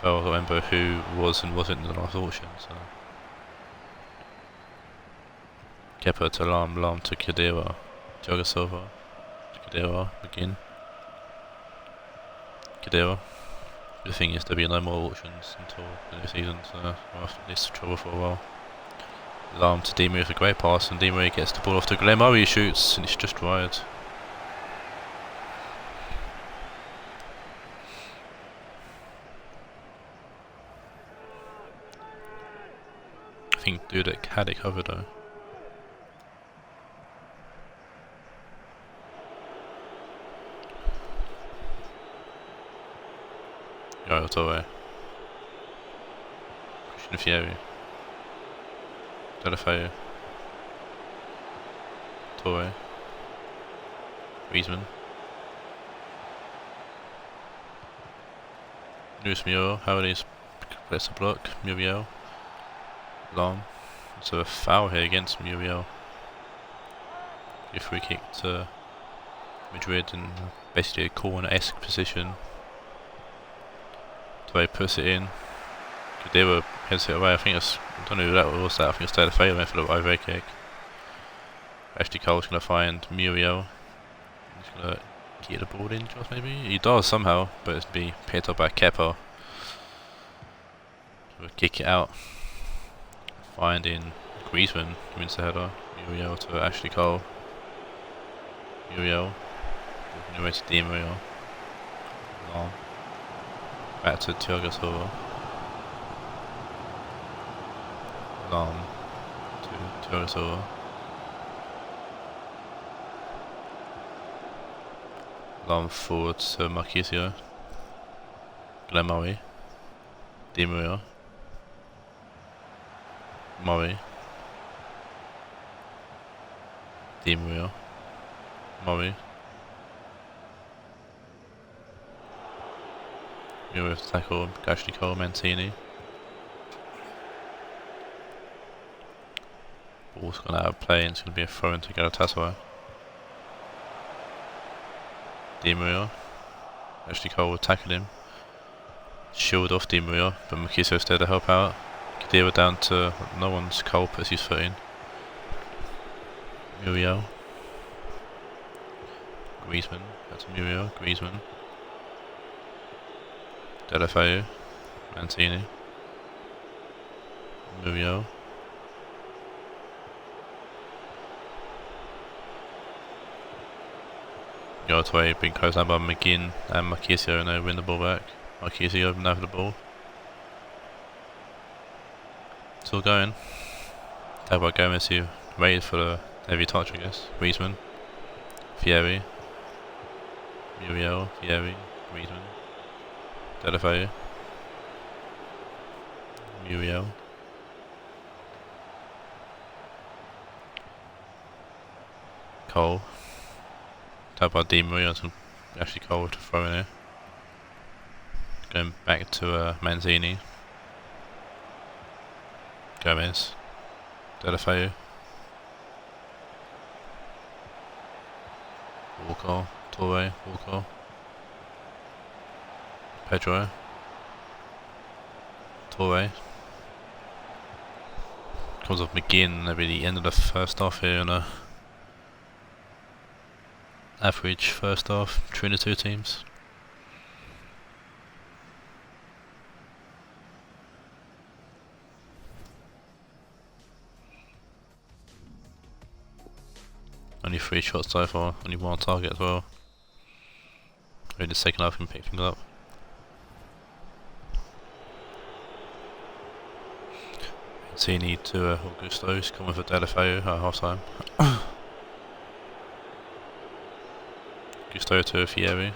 [SPEAKER 1] FFL, I remember who was and wasn't in the last auction. So Kepa to Lam to Khedira, Thiago Silva to Khedira, McGinn. Khedira. The thing is, there'll be no more auctions until the new season, so I'll have to at least trouble for a while. Alarm to Di Maria with a great pass, and Di Maria gets the ball off to Glenn Murray, shoots, and it's just wide. I think Dudek had it covered though. Go out away. Christian Fieri. Delafeu. Torre. Griezmann. Luis Muriel. Howard's plays the block. Muriel. Alarm. So a foul here against Muriel. A free kick to Madrid in basically a corner-esque position. Torre puts it in. Kadira heads it away. I think it's, I don't know who that was. I think it's Delafeu went for the over kick. Ashley Cole's going to find Muriel. He's going to get the ball in, Josh, maybe? He does somehow, but it's be picked up by Kepa. So we'll kick it out. Finding Griezmann, wins the header. Muriel to Ashley Cole. Muriel. Walking away to Di Maria. Long. Back to Thiago Silva. Long to Thiago Silva. Long forward to Marquisio. Glenn Murray. Di Maria. Murray. Di Maria. Murray. Muriel with tackle, Ashley Cole, Mancini. Ball's gone out of play and it's going to be a throw into Galatasaray. Di Maria. Ashley Cole will tackle him. Shield off Di Maria, but Marquisio's there to help out. Kadira down to no one's. Cole puts his foot in. Muriel. Griezmann. That's Muriel. Griezmann. Delafeu. Mancini. Muriel. Got away, being closed down by McGinn and Marquisio, and they win the ball back. Marquisio now for the ball. Still going. Talk about Gomez, who waited for the heavy touch, I guess. Griezmann. Fieri. Muriel. Fieri. Griezmann. Delafeu. Muriel. Cole. Talk about Di Maria, and Ashley Cole to throw in here. Going back to Mancini. Gomez. Delafeu. Walker. Torre. Walker. Pedro. Torre. Comes off McGinn. That'll be the end of the first half here on a average first half between the two teams. Only 3 shots so far, only 1 target as well. Maybe the second half can pick things up. Mancini to Augusto's coming for Delafeu at half time. Augusto to Fieri.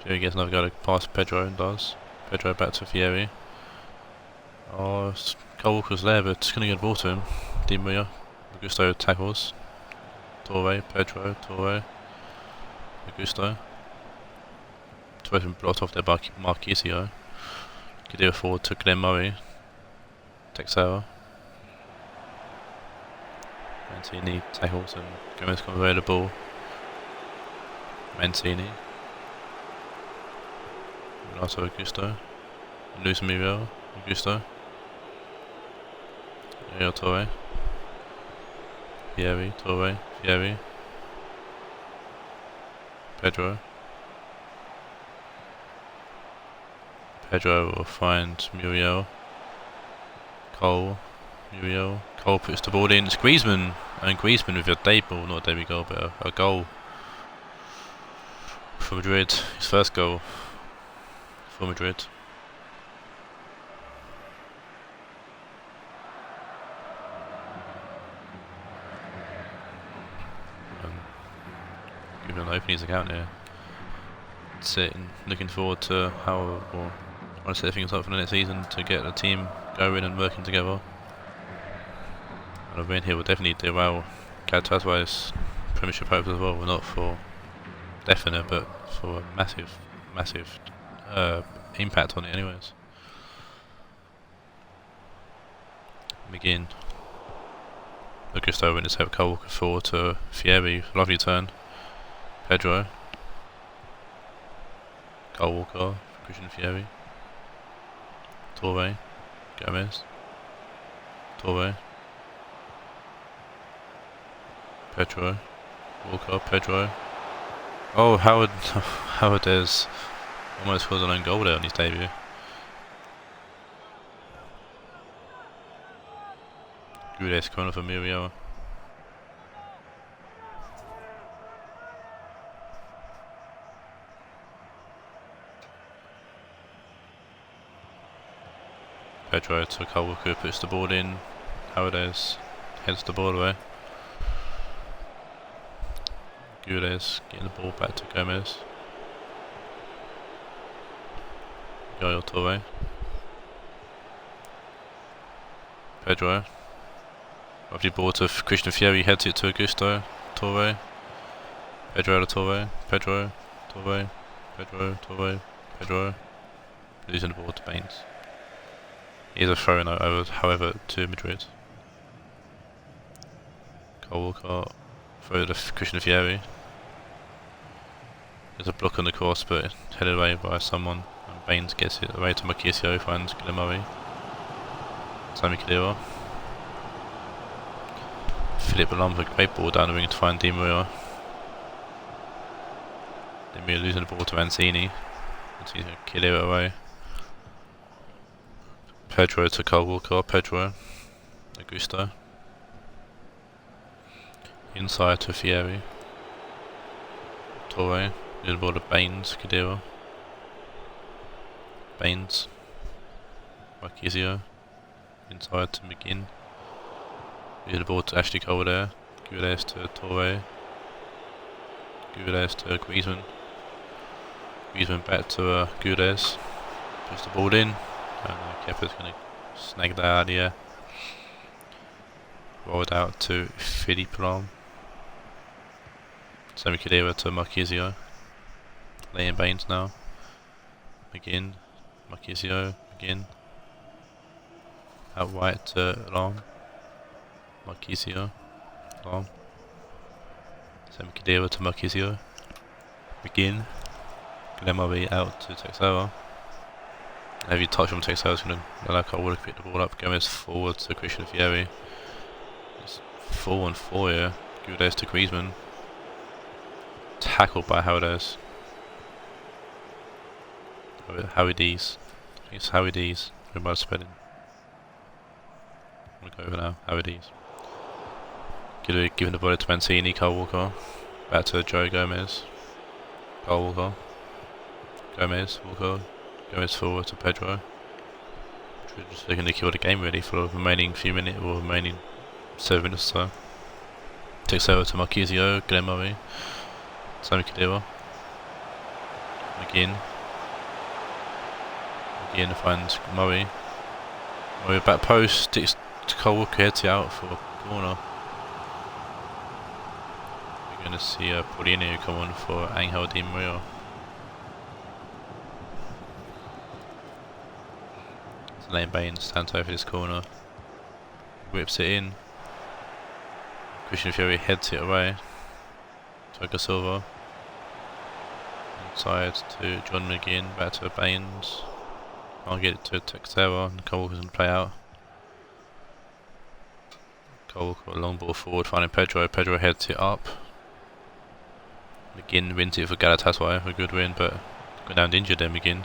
[SPEAKER 1] Fieri gets another guy to pass Pedro and does. Pedro back to Fieri. Oh, Cole Walker's there, but just going to get the ball to him. Di Maria. Augusto tackles. Torre, Pedro, Torre. Augusto. Torre's been blocked off there by Marquisio. Kadira forward to Glenn Murray. Texera. Mancini tackles and Gomez comes away the ball. Mancini. And also Augusto. Luis Muriel. Augusto. Torre. Fieri, Torre, Fieri. Pedro. Pedro will find Muriel. Cole. Muriel. Cole puts the ball in. It's Griezmann. And Griezmann with a debut, not a debut goal, but a goal for Madrid. His first goal for Madrid. Give him an open his account here. Sitting, looking forward to how, or I want to set things up for the next season to get the team going and working together. And a win here will definitely do well. Galatasaray's Premiership hopes as well. Well, not for definite, but for a massive impact on it, anyways. McGinn. Augusto went his help Cole Walker forward to Fieri. Lovely turn. Pedro. Cole Walker. Christian Fieri. Torre. Gomez. Torre. Pedro. Walker. Pedro. Oh, Howard has almost scored an own goal there on his debut. Good corner for Muriel. Pedro to Cole Walker, puts the ball in. Howard heads the ball away. Gures getting the ball back to Gomez. Gael Torre. Pedro. Lovely ball to Christian Fieri, heads it to Augusto. Torre. Pedro to Torre. Pedro. Torre. Pedro. Torre. Pedro. Losing the ball to Baines. Here's a throw-in over, however, to Madrid. Cole Walker. Throw to Christian Fieri. There's a block on the course, but headed away by someone. And Baines gets it away to Marquisio, finds Guillemari. Sami Khedira. Philip Lam with a great ball down the wing to find Di Maria. Di Maria losing the ball to Mancini. Mancini going to Khedira away. Pedro to Cole Walker. Pedro. Augusto. Inside to Fieri. Torre. Losing the ball to Baines. Khedira. Baines. Marquisio. Inside to McGinn. Losing the ball to Ashley Cole there. Gures to Torre. Gures to Griezmann. Griezmann back to Gures. Puts the ball in. And Kepa's going to snag that out of the air. Rolled out to Philippe Lam. Sami Khedira to Marquisio. Laying Baines now. McGinn. Marquisio. McGinn. Out wide to Lam. Marquisio. Lam. Sami Khedira to Marquisio. McGinn. Guillemari out to Texera. Heavy touch from Texera is going to allow Cole Walker to pick the ball up. Gomez forward to Christian Fieri. It's 4-on-4 here. Gures to Griezmann. Tackled by Howardez. Howie D's. I think it's Howie D's. Going by the spelling. I'm going to go over now. Howie D's. Giving the ball to Mancini. Cole Walker. Back to Joe Gomez. Cole Walker. Gomez. Walker. Gomez forward to Pedro. Just looking to kill the game really for the remaining few minutes, or remaining 7 minutes or so. Takes over to Marquisio. Guillemari. Sami Khedira. McGinn. McGinn finds Murray. Murray back post, sticks to Cole Walker, heads it out for a corner. We're going to see Paulino come on for Angel Di Maria. So Lane Baines stands over this corner. Whips it in. Christian Fieri heads it away. Toga Silva. Inside to John McGinn, back to Baines. I'll get it to Texera and Cole Walker's going to play out. Cole Walker, a long ball forward, finding Pedro. Pedro heads it up. McGinn wins it for Galatasaray, a good win, but going down injured then McGinn.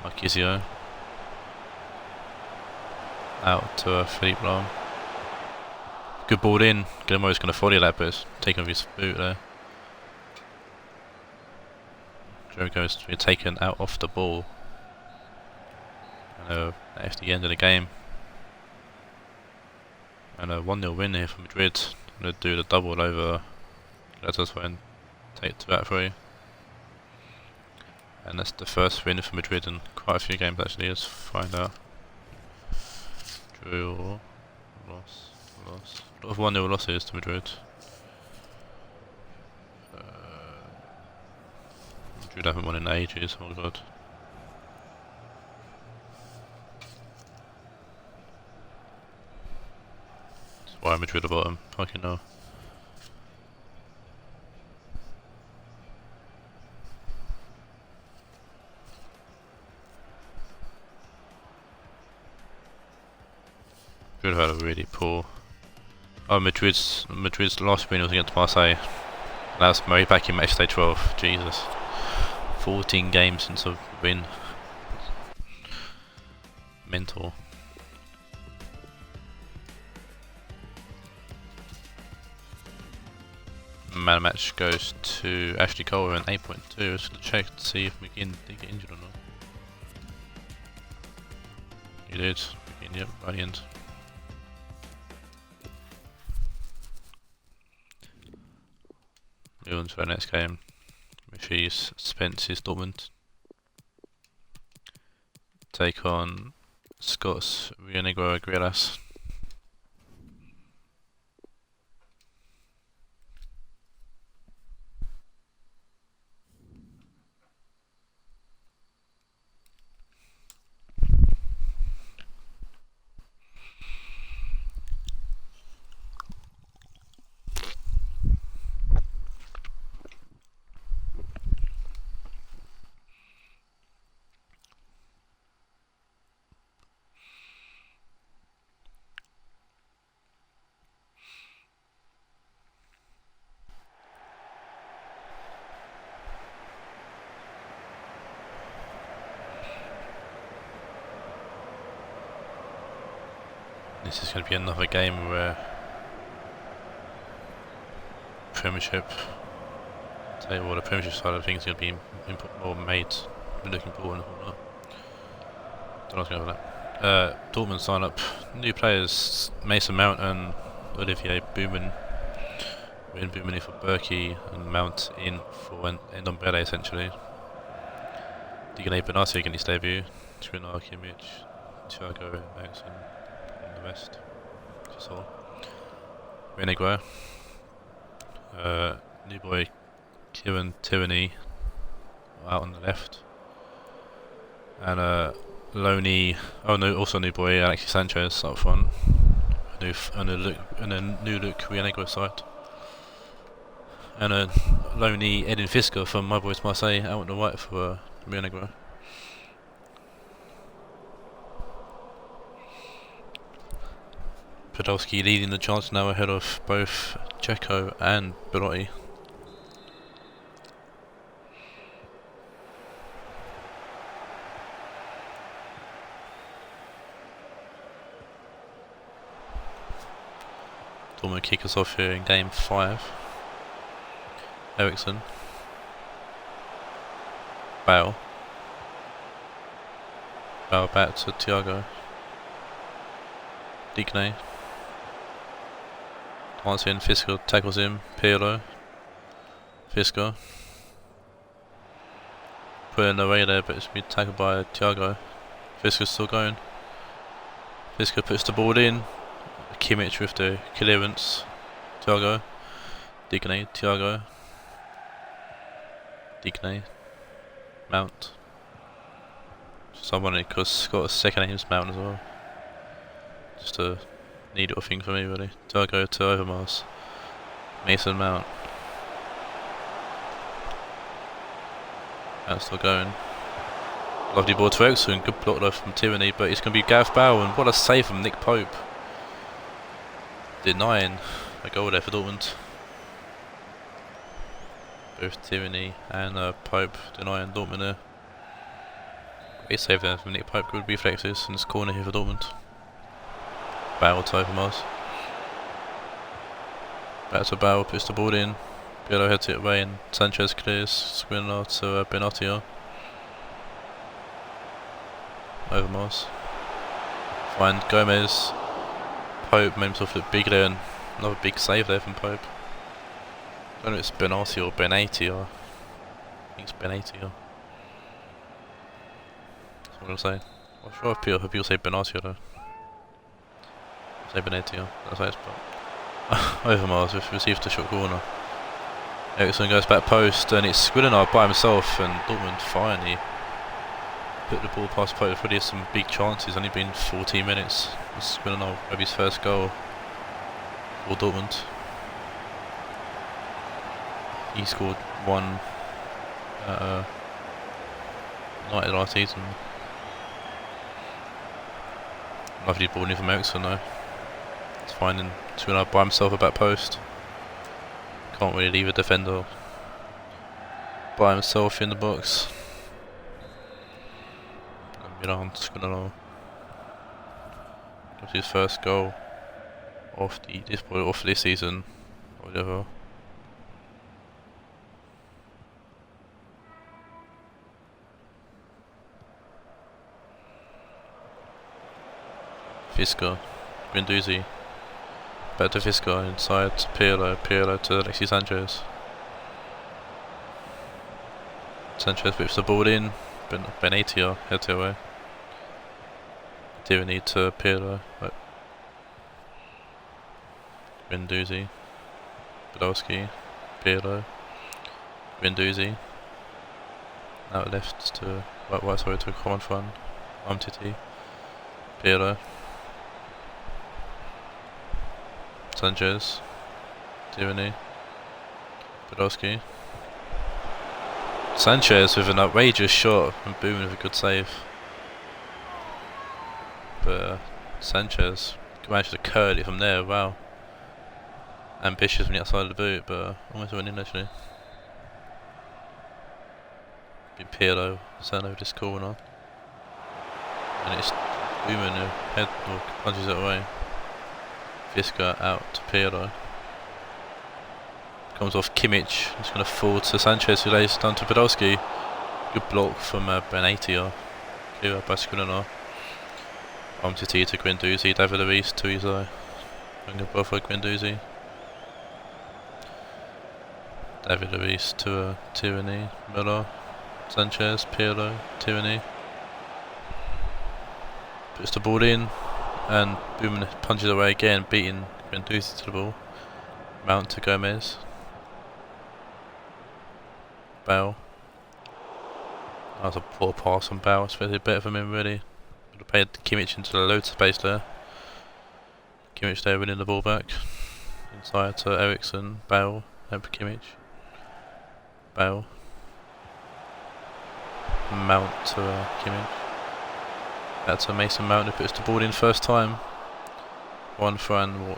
[SPEAKER 1] Marquisio. Out to Philippe Lahm. Good ball in. Guillermo's going to volley that, but it's taken off his boot there. Jogo's to be taken out off the ball. And at the end of the game. And a 1-0 win here for Madrid. I'm going to do the double over Galatasaray and take 2 out of 3. And that's the first win for Madrid in quite a few games actually. Let's find out. Drew or loss. A lot of 1-0 losses to Madrid. Madrid haven't won in ages, oh my god. That's why Madrid are bottom, fucking hell. Madrid had a really poor. Oh, Madrid's last win was against Marseille. That was Murray back in Matchday 12. Jesus, 14 games since I've been mental. Man of match goes to Ashley Cole and 8.2. Just gonna check to see if McGinn did get injured or not. He did. McGinn, yep, by the end. Moving on to our next game, which is Spence's Dortmund. Take on Scott's Rionegro Grillas. This is going to be another game where Premiership, tell you what, the Premiership side of things is going to be more made, looking important or not. Don't know what's going to happen with that. Dortmund sign up new players, Mason Mount and Olivier Bouman. We're in Bouman for Berkey and Mount in for Ndombele essentially. Digane Benassi against his debut, Skriniar, Kimmich, Thiago and Maxon. The rest, just all. Rionegro, new boy Kieran Tierney out on the left, and Loney. Oh no, also new boy Alexis Sanchez up front. A new look Rionegro side, and a Loney Edin Fisker from my boys Marseille out on the right for Rionegro. Podolski leading the charge now ahead of both Dzeko and Belotti. Dortmund kick us off here in game 5. Eriksson. Bale. Bale back to Thiago. Digne. Once in, Fisker tackles him, Pirlo, Fisker, put in the way there, but it's been tackled by Thiago. Fisker's still going. Fisker puts the ball in, Kimmich with the clearance, Thiago, Digne, Thiago, Digne, Mount. Someone because got a second name's Mount as well. Just a neat little thing for me really. Thiago to Overmars. Mason Mount. That's still going. Lovely ball to Eriksson, good block though from Tierney, but it's going to be Gareth Bale, and what a save from Nick Pope. Denying a goal there for Dortmund. Both Tierney and Pope denying Dortmund there. Great save there from Nick Pope, good reflexes in this corner here for Dortmund. Bale to Overmars. Back to Bale, puts the ball in. Pirlo heads it away and Sanchez clears. Skriniar to Benotio. Overmars. Find Gomez. Pope made himself look big there, and another big save there from Pope. I don't know if it's Benati or Ben80 or I think it's Ben80 or that's what I'm gonna say. I'm sure if people say Benati though. Say Ben80 or that's how it's but Overmars we've received a short corner. Ericsson goes back post and it's Skriniar by himself and Dortmund finally put the ball past Pope. Really some big chances, only been 14 minutes. Skriniar have his first goal for Dortmund. He scored one United last season. Lovely ball in from Ericsson though. It's finding Skriniar by himself at back post. Can't really leave a defender by himself in the box. Milan Skriniar got his first goal off this season or whatever. Fischer, Guendouzi, back to Fischer, inside to Pirlo to Alexis Sanchez. Sanchez whips the ball in, Benitez heads it away. Tierney to Pirlo, Guendouzi, Podolski, Pirlo, Guendouzi. Out left to right side to common front, Umtiti, Pirlo. Sanchez, Tierney, Podolski. Sanchez with an outrageous shot and Boom with a good save. But Sanchez managed to curl it from there, wow. Ambitious from the outside of the boot, but almost went in actually. Been Pirlo, sent over this corner. And it's Booman who punches it away. Fischer out to Pirlo. Comes off Kimmich. It's going to fall to Sanchez, who lays down to Podolski. Good block from Ben80 clear by Skriniar. Umtiti to Guendouzi. David Luiz to his eye. Going to both for Guendouzi. David Luiz to Tierney, Müller, Sanchez, Pirlo, Tierney. Puts the ball in. And Booman punches away again, beating Guendouzi to the ball. Mount to Gomez. Bale. That was a poor pass from Bale, expected better from him really. Would have paid Kimmich into the loads of space there. Kimmich there winning the ball back. Inside to Ericsson, Bale, and Kimmich. Bale. Mount to Kimmich. That's a Mason Mount who puts the ball in first time. One for and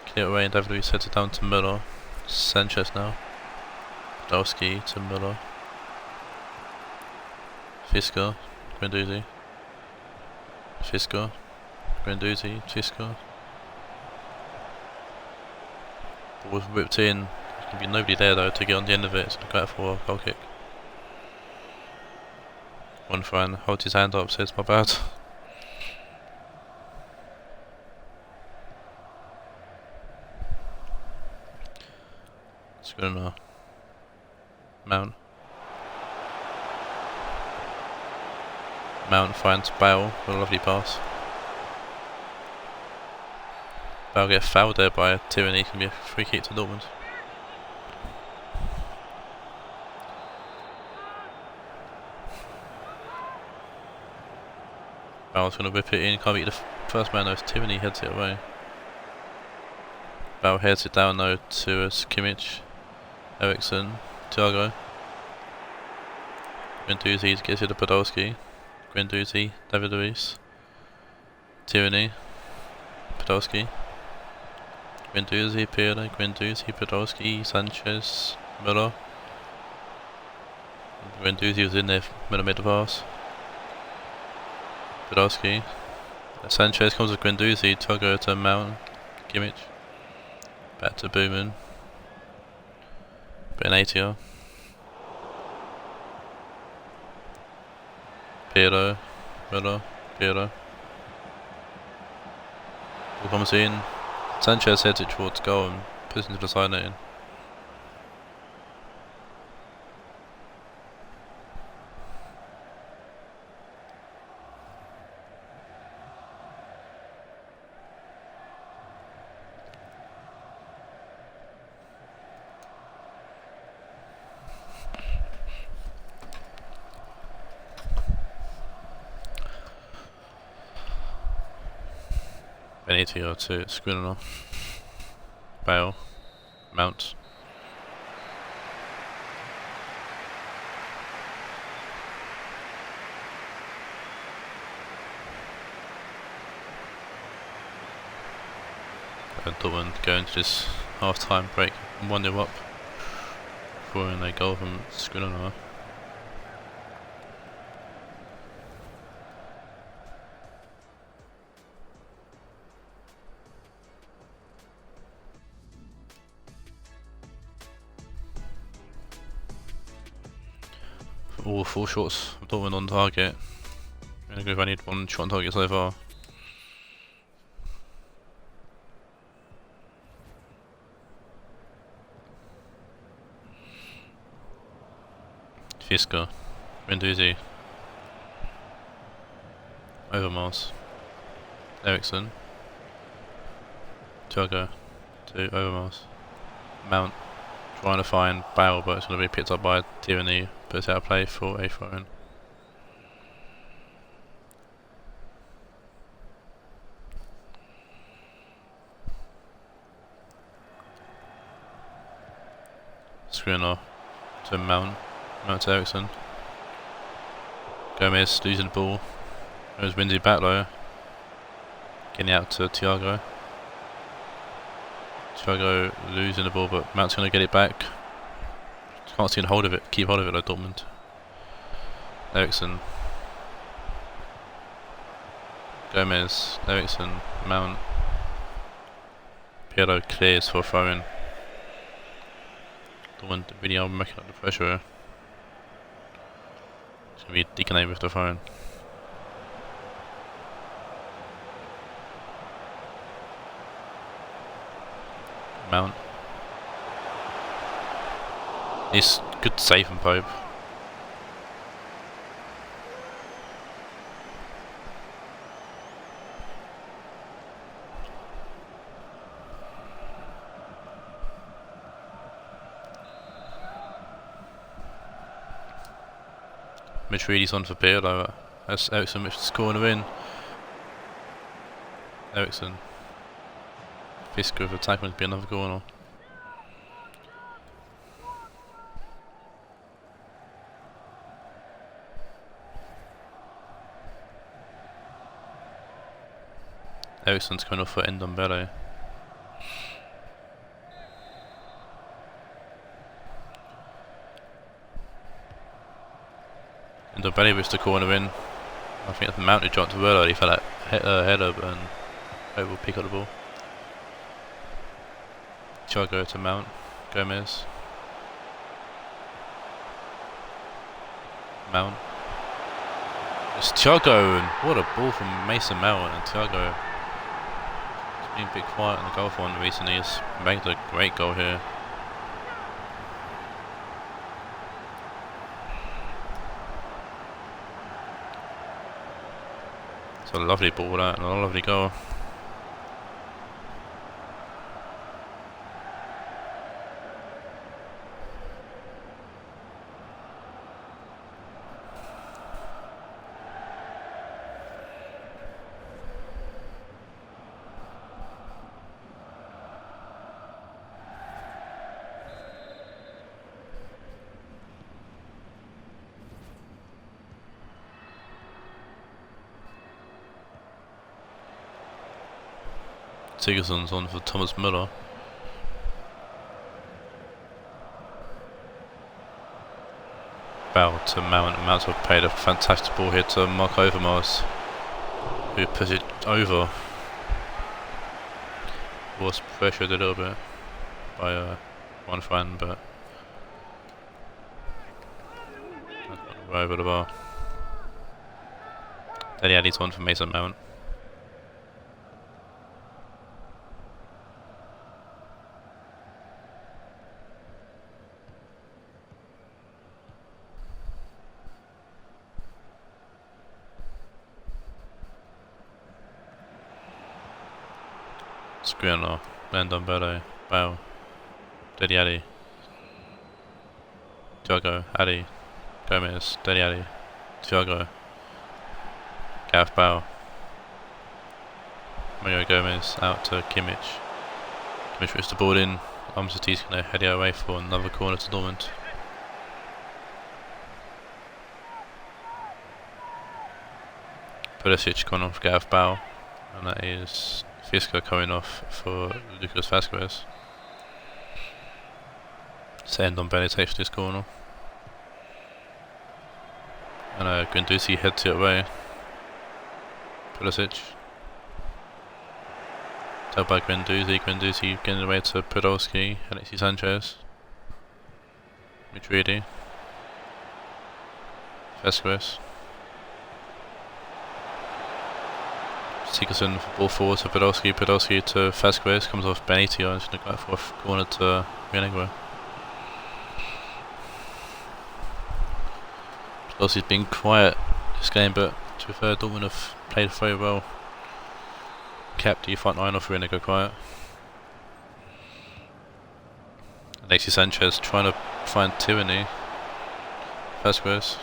[SPEAKER 1] clear away and David Luiz sets it down to Müller. Sanchez now. Podolski to Müller. Fischer, Guendouzi. Fischer, Guendouzi, Fischer. Ball was whipped in. There's going to be nobody there though to get on the end of it. It's going to go out for a goal kick. One for and holds his hand up, says my bad. Skriniar. Mount. Mount finds Bale with a lovely pass. Bale gets fouled there by Tierney, can be a free kick to Dortmund. Bale's going to whip it in, can't beat the first man though, Tierney heads it away. Bale heads it down though to Kimmich. Ericsson, Thiago. Guendouzi gets it to Podolski. Guendouzi, David Luiz. Tierney, Podolski. Guendouzi, Pirlo, Guendouzi, Podolski, Sanchez, Müller. Guendouzi was in there, made the pass. Podolski, Sanchez comes with Guendouzi, Togo to Mount, Kimmich, back to Booman, Benatia, Pirlo, Miller, Pirlo. Ball comes in, Sanchez heads it towards goal and puts it into the side netting. Benatia to Skriniar, Bale, Mount, and Dortmund going to this half-time break 1-0 up, scoring a goal from Skriniar. All 4 shots of Dortmund on target. We've only had 1 shot on target so far. Fisker, Guendouzi, Overmars, Ericsson, Thiago to Overmars, Mount trying to find Bale, but it's going to be picked up by Tierney, but it's out of play for a throw-in. Skriniar to Mount, Mount to Ericsson. Gomez losing the ball. There's Windy back low. Getting out to Thiago. Thiago losing the ball, but Mount's going to get it back. Can't see hold of it. Keep hold of it like Dortmund. Ericsson. Gomez. Ericsson. Mount. Pirlo clears for a throw-in. Dortmund really are making up the pressure here. It's going to be Deacon with the throw-in. Mount. It's good save from Pope. Matchday on for Pirlo. That's Ericsson which is scoring a win. Ericsson. Fisker with attack would be another corner. Ericsson's coming off for Ndombele. Ndombele was the corner in. I think the mounted shot too early. He fell out head up and Hope will pick up the ball. Thiago to Mount. Gomez. Mount. It's Thiago, and what a ball from Mason Mount, and Thiago has been a bit quiet in the goal for him recently. He's made a great goal here. It's a lovely ball that, and a lovely goal. Sigurdsson's on for Thomas Müller. Bale to Mount. Mount's played a fantastic ball here to Mark Overmars, who puts it over. Was pressured a little bit by one fan, but right over the bar. Dele Alli's one for Mason Mount. Skriniar, Ndombele, Bale, Dele Alli, Thiago, Alli, Gomez, Dele Alli, Thiago, Gareth Bale, Mario Gomez out to Kimmich. Kimmich puts the ball in. Umtiti's going to head it away for another corner to Dortmund. Pulisic corner off Gareth Bale, and that is Fischer coming off for Lucas Vazquez. So Ndombele takes this corner. And Guendouzi heads it away. Pulisic. Held by Guendouzi. Guendouzi getting away to Podolski. Alexis Sanchez. Madrid. Vazquez. Sigurdsson ball forward to Podolski. Podolski to Vazquez. Comes off Benitio. It's going to go fourth corner to Rionegro. Podolski's been quiet this game, but to be fair, Dortmund have played very well. Kept the front line off Rionegro quiet. Alexis Sanchez trying to find tyranny. Vazquez.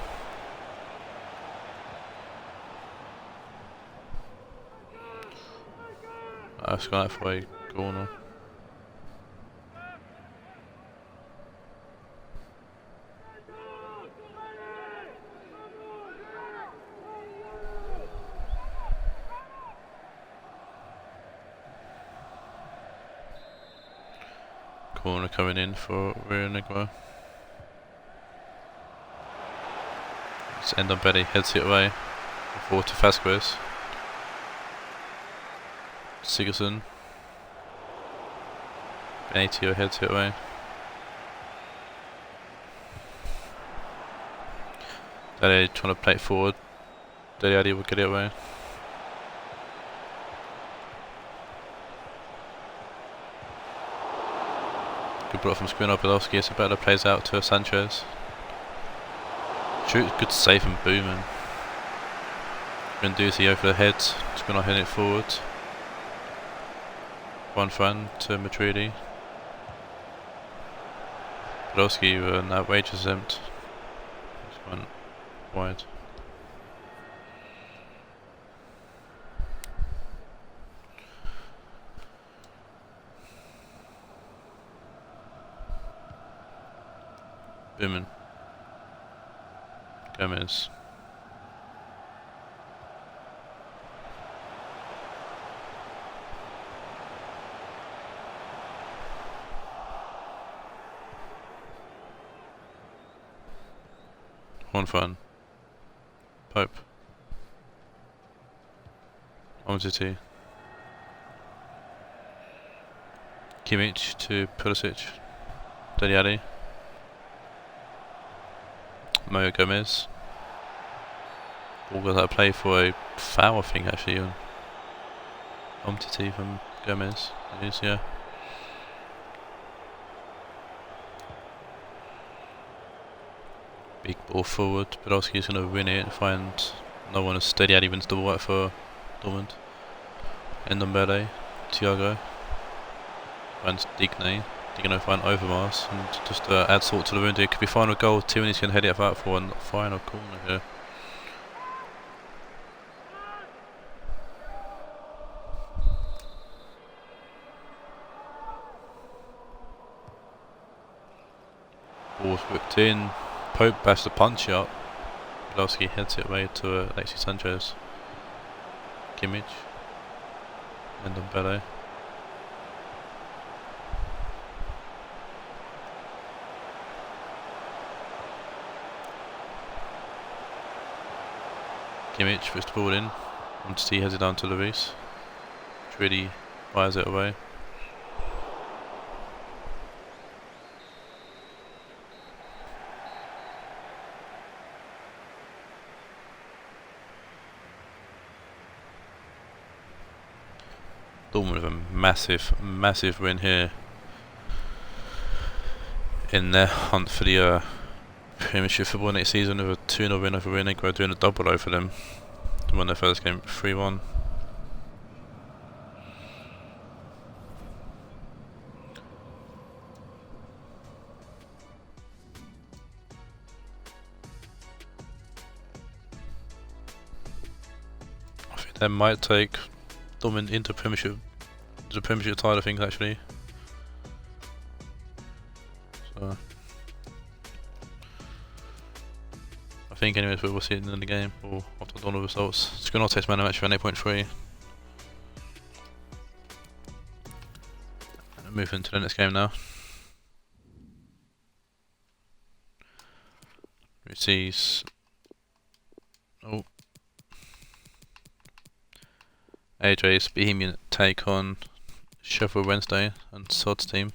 [SPEAKER 1] That's gone out for a corner. Corner coming in for Rionegro. It's Ndombele heads it away. Forward to Vazquez. Sigurdsson. Benitio heads it away. Dele trying to play it forward. Dele Alli will get it away. Good block from Skriniar. Podolski. It's a better plays out to Sanchez. Shoot, good save from Bohemian. Guendouzi over the head. Skriniar heading it forward. One fan to Madrid. Podolski with an outrageous attempt. Just went wide. Bohemian. Gomez. One fan. Pope. Umtiti. Kimmich to Pulisic. Dele Alli. Mario Gomez. All got that play for a foul, I think, actually, on Umtiti from Gomez. It is, yeah. Big ball forward. Podolski's going to win it and find no one as steady. Alli wins the ball out for Dortmund. Ndombele. Thiago. Finds Digne. They're going to find Overmars and just add salt to the wound. It could be final goal. Tierney's going to head it out for a final corner here. Ball's whipped in. Pope bats the punch up. Podolski heads it away to Alexis Sanchez. Kimmich. Ndombele. Kimmich puts the ball in. Once he heads it down to Luis, which really fires it away. Dortmund with a massive win here in their hunt for the Premiership football next season, with a 2-0 win over Rionegro, doing a double over them. They won their first game 3-1. I think that might take Dortmund into the Premiership title, I think, actually. So I think anyways, we'll see it in the game or after all the results. It's going to take man of match for an 8.3. Move into the next game now. We see AJ's Bohemian take on Sheffield Wednesday and Sod's team.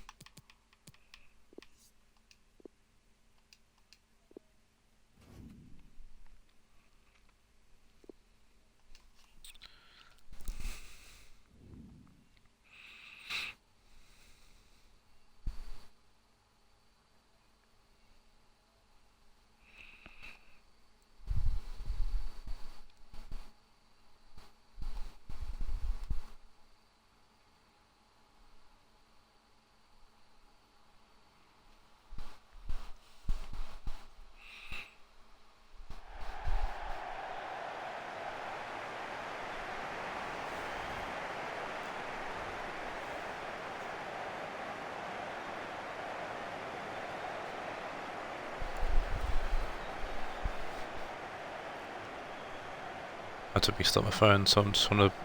[SPEAKER 1] I had to restart my phone, so I'm just want to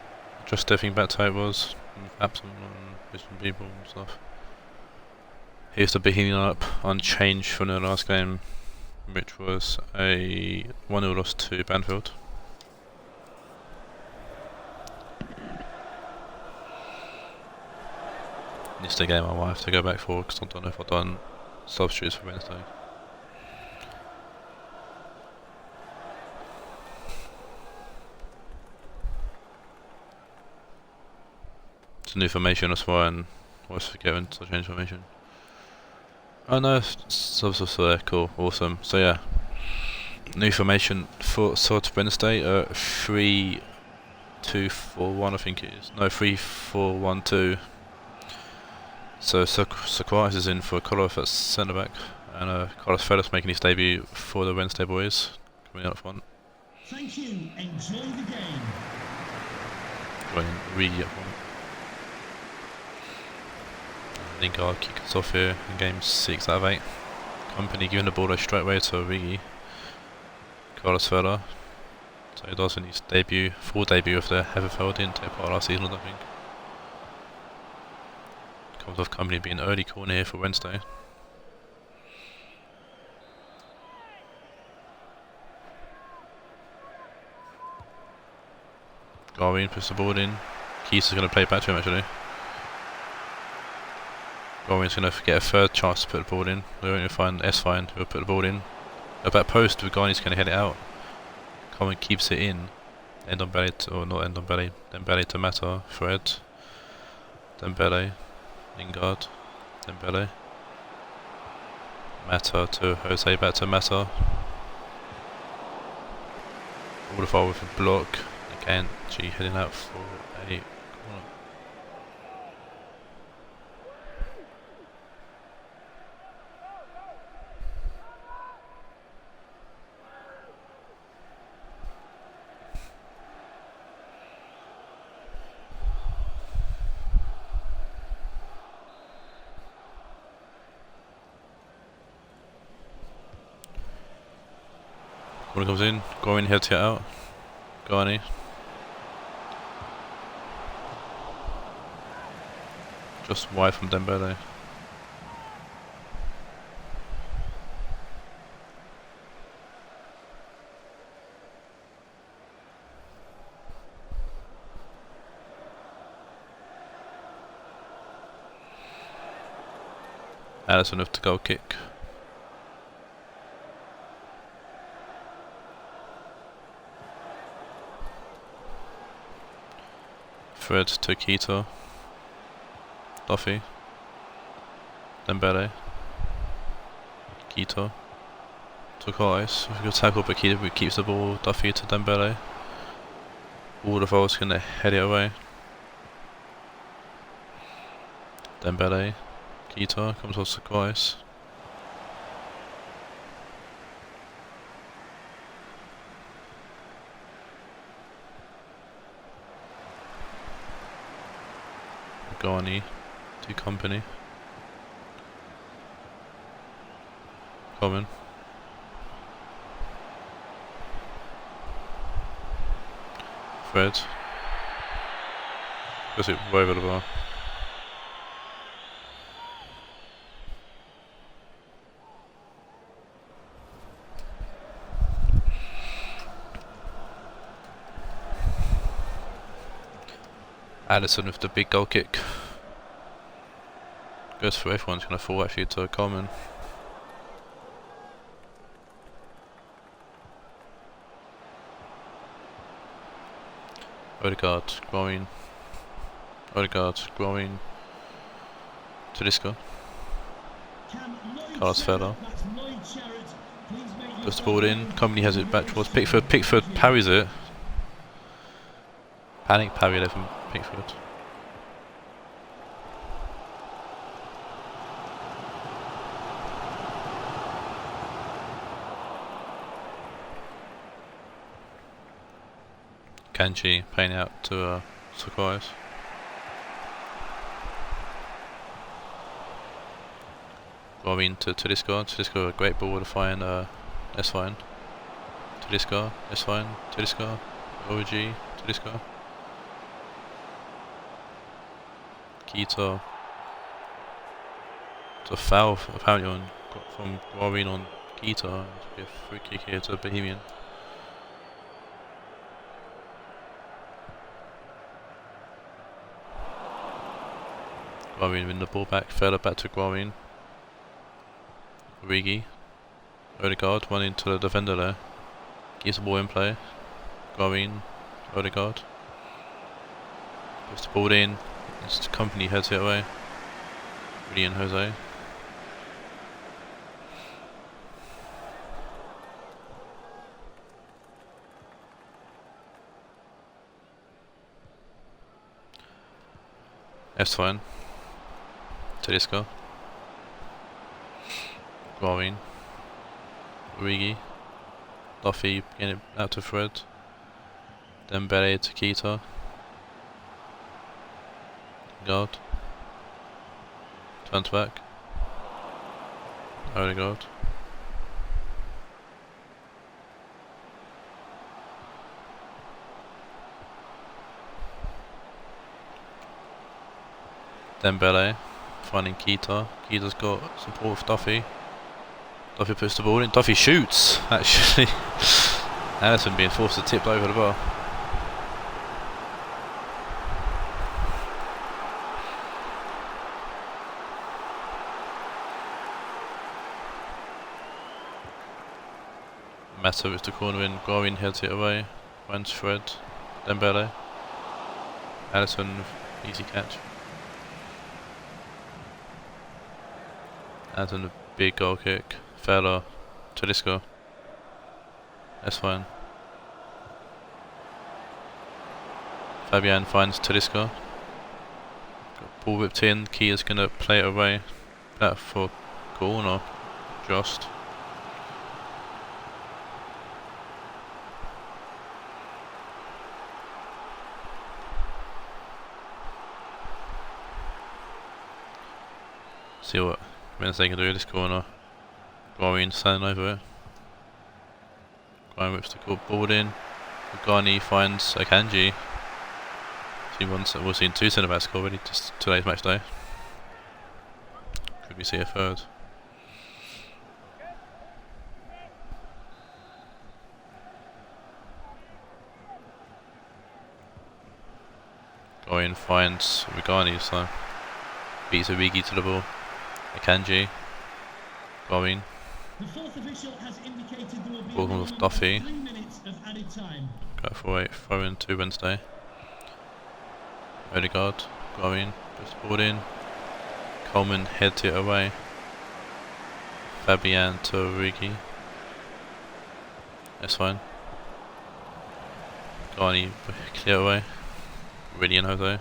[SPEAKER 1] adjust everything back to how it was. Apps and vision people and stuff. Here's the Bohemian up unchanged from the last game, which was a 1-0 loss to Banfield. This is the game I might have to go back for, because I don't know if I've done substitutes for Wednesday. It's a new formation, that's why, and I always forget when to change formation. Oh no, subs also there, cool, awesome. So yeah, new formation for Wednesday, 3-2-4-1 I think it is. No, 3-4-1-2. So Socrates is in for Koloff at centre back, and Carlos Fellas making his debut for the Wednesday boys, coming out front.
[SPEAKER 2] Thank you. Enjoy the game.
[SPEAKER 1] Going Reedy up front. Lingard kick us off here in game 6 out of 8. Company giving the ball straight away to Origi. Carlos Fella. So he does in his debut, full debut of the FFL, didn't take part last season, I don't think. Comes off Company being early corner here for Wednesday. Garvin puts the ball in. Keys is going to play back to him actually. Garvin's going to get a third chance to put the ball in. We're going to find S-Fine who will put the ball in. At that post, Garvin's going to head it out. Coleman keeps it in. End on belly, or not end on belly. Then belly to Mata, Fred. Then belly, Lingard. Then belly. Mata to Jose, back to Mata. All the far with a block. Again, G heading out for a corner. Corner comes in, Gorin heads it out. Garni. Just wide from Dembele. Allison with the goal kick. Fred to Keita. Duffy. Dembele. Keita. To Rice. Good tackle by Keita, but keeps the ball. Duffy to Dembele. Alderweireld going to head it away. Dembele. Keita comes off to Rice. Garni to Company. Common. Fred. Goes it way over the bar. Addison with the big goal kick. Goes for everyone's going to fall actually to Coleman. Odegaard growing. Odegaard growing. Tedesco. Carlos Feller. Puts the ball in. Company has it back towards Pickford. Pickford parries it. Panic parry there from Pickford. Kanji paying out to Sakurais. Going to Tedesco. Tedesco a great ball to find that's fine. Tedesco, that's fine. Tedesco, OG, Tedesco. Keita. It's a foul apparently on from Guarin on Keita. It's a free kick here to Bohemian. Guarin win the ball back, Feller back to Guarin. Origi. Odegaard, one into the defender there. Keeps the ball in play. Guarin, Odegaard. Puts the ball in. It's Company heads it away. Rudy and Jose. That's fine. Tedesco. Guarin. Origi. Duffy getting it out to Fred. Dembele to Keita. Guard. Turns back. Odegaard. Dembele finding Keita. Keita's got support with Duffy. Duffy puts the ball in. Duffy shoots, actually. Allison being forced to tip over the bar. Mata with the corner in. Guarin heads it away. Finds Fred. Dembele. Allison with easy catch. Allison a big goal kick. Feller. Tedesco. That's fine. Fabian finds Tedesco. Got ball whipped in. Kia's gonna play it away. That for corner. Just. See what Wednesday can do this corner. Guarin standing over it. Guarin whips the ball in. Garni finds Akanji. We've seen two centre backs already just today's match day. Could we see a third? Guarin finds Regani, so beats Origi to the ball. Akanji Going.
[SPEAKER 2] The fourth official has indicated there will be a
[SPEAKER 1] Ball
[SPEAKER 2] minimum
[SPEAKER 1] with
[SPEAKER 2] of
[SPEAKER 1] Duffy.
[SPEAKER 2] 3 minutes of added time.
[SPEAKER 1] Go for it. Throw in to Wednesday. Odegaard. Going. Puts the ball in. Coleman heads it away. Fabian to Origi. That's fine. Garni clear away. Really and Jose.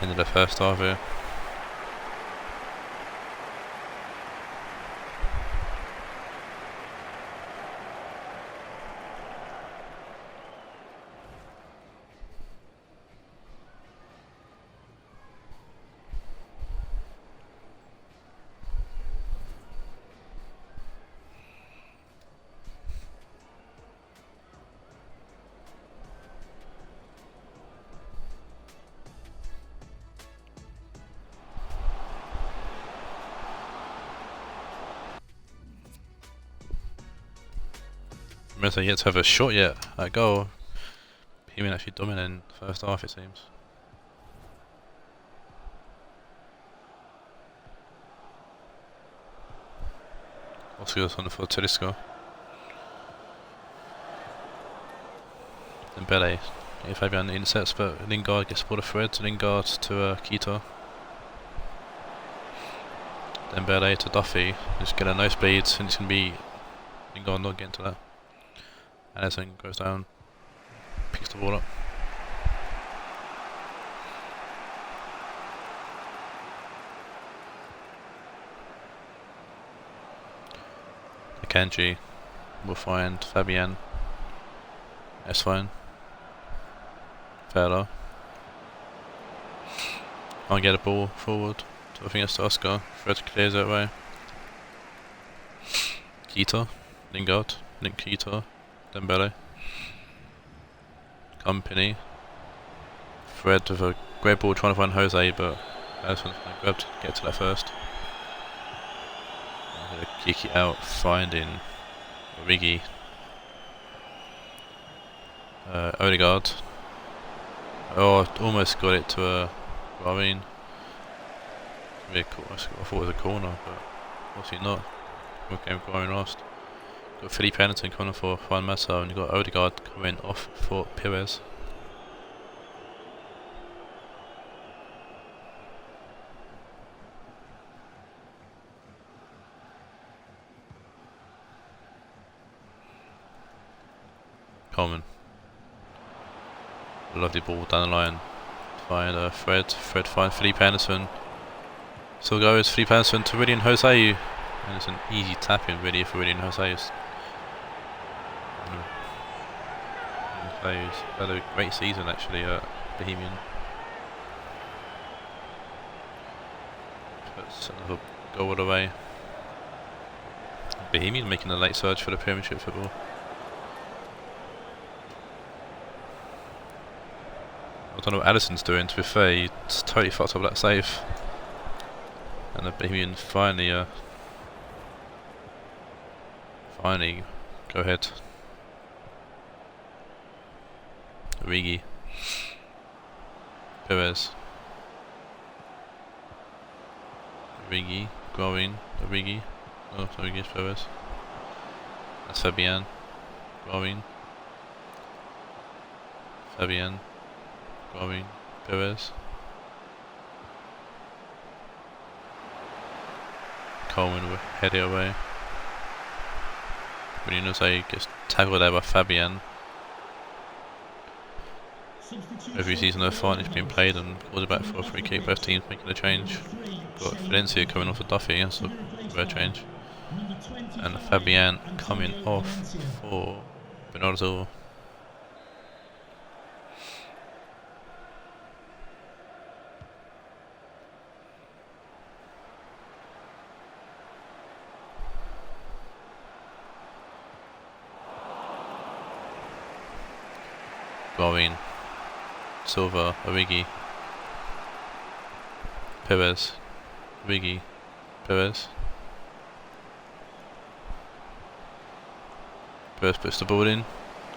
[SPEAKER 1] End of the first half here. Marseille yet to have a shot yet at goal. Bohemian actually dominating the first half, it seems. Oscar's on for Tedesco. Then Bele. Fabian intercepts, but Lingard gets ball to Fred. Lingard to Keita. Then Bele to Duffy. Just get a nosebleed, and it's going to be Lingard not getting to that. Allison goes down, picks the ball up. Akanji will find Fabian. That's fine. Fella. I'll get a ball forward. So I think it's to Oscar. Fred clears that way. Keita. Lingard. Link Keita. Dembele. Company. Fred with a great ball trying to find Jose, but Alisson's going to grab to get to that first. I'm going to kick it out, finding Origi. Odegaard. Oh, almost got it to Raed. I thought it was a corner, but obviously not. What game going last? Got Philippe Anderson coming for Juan Mata, and you've got Odegaard coming off for Pires. Coleman. Lovely ball down the line. Find Fred. Fred finds Philippe Anderson. Still goes Philippe Anderson to Rionegro Jose. And it's an easy tap in really for Rionegro Jose. He's had a great season actually at Bohemian. Puts another goal away. Bohemian making a late surge for the Premiership football. I don't know what Alisson's doing, to be fair, he's totally fucked up that save. And the Bohemian finally go ahead. Origi. Perez. Origi. Going. Origi. Oh, sorry, it's Perez. That's Fabian. Going. Fabian. Going. Perez. Coleman will head it away. Rionegro gets tackled there by Fabian. Every season of fine is being played and calls it back for a free kick. Both teams making a change. Got Valencia coming off of Duffy, that's a rare change. And Fabian coming off for Bernardo. Going. Silva, Origi, Perez, Origi, Perez. Perez puts the ball in,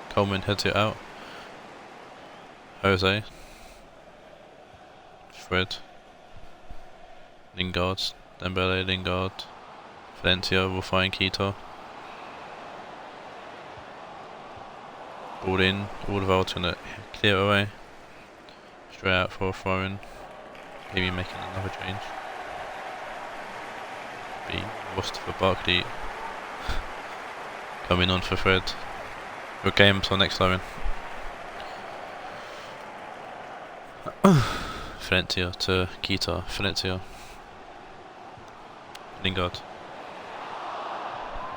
[SPEAKER 1] Coleman heads it out. Jose, Fred, Lingard, Dembele, Lingard. Valencia will find Keita. Ball in, Alderweireld gonna clear it away. Straight out for a throw-in. Maybe making another change. Be Mustafa Barkley coming on for Fred. Good game till next time. Valencia to Keita. Valencia. Lingard.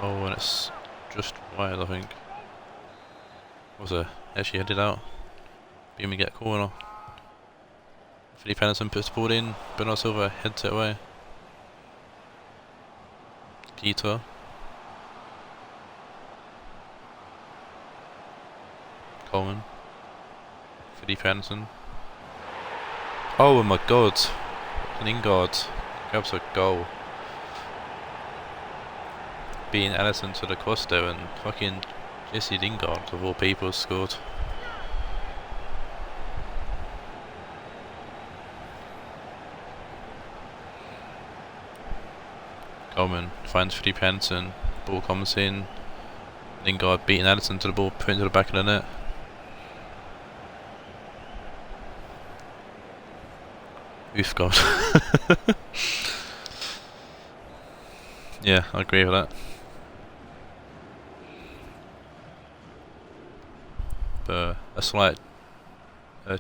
[SPEAKER 1] Oh, and it's just wide, I think. Was it? Actually headed out. Bohemian get a corner. Felipe Anderson puts the ball in. Bernardo Silva heads it away. Keita. Coleman. Felipe Anderson. Oh my god. Lingard grabs a goal. Beating Alisson to the cross there, and fucking Jesse Lingard of all people scored. Coleman finds Felipe Anderson, ball comes in. Lingard beating Alisson to the ball, putting it to the back of the net. Oof, God. Yeah, I agree with that. But a slight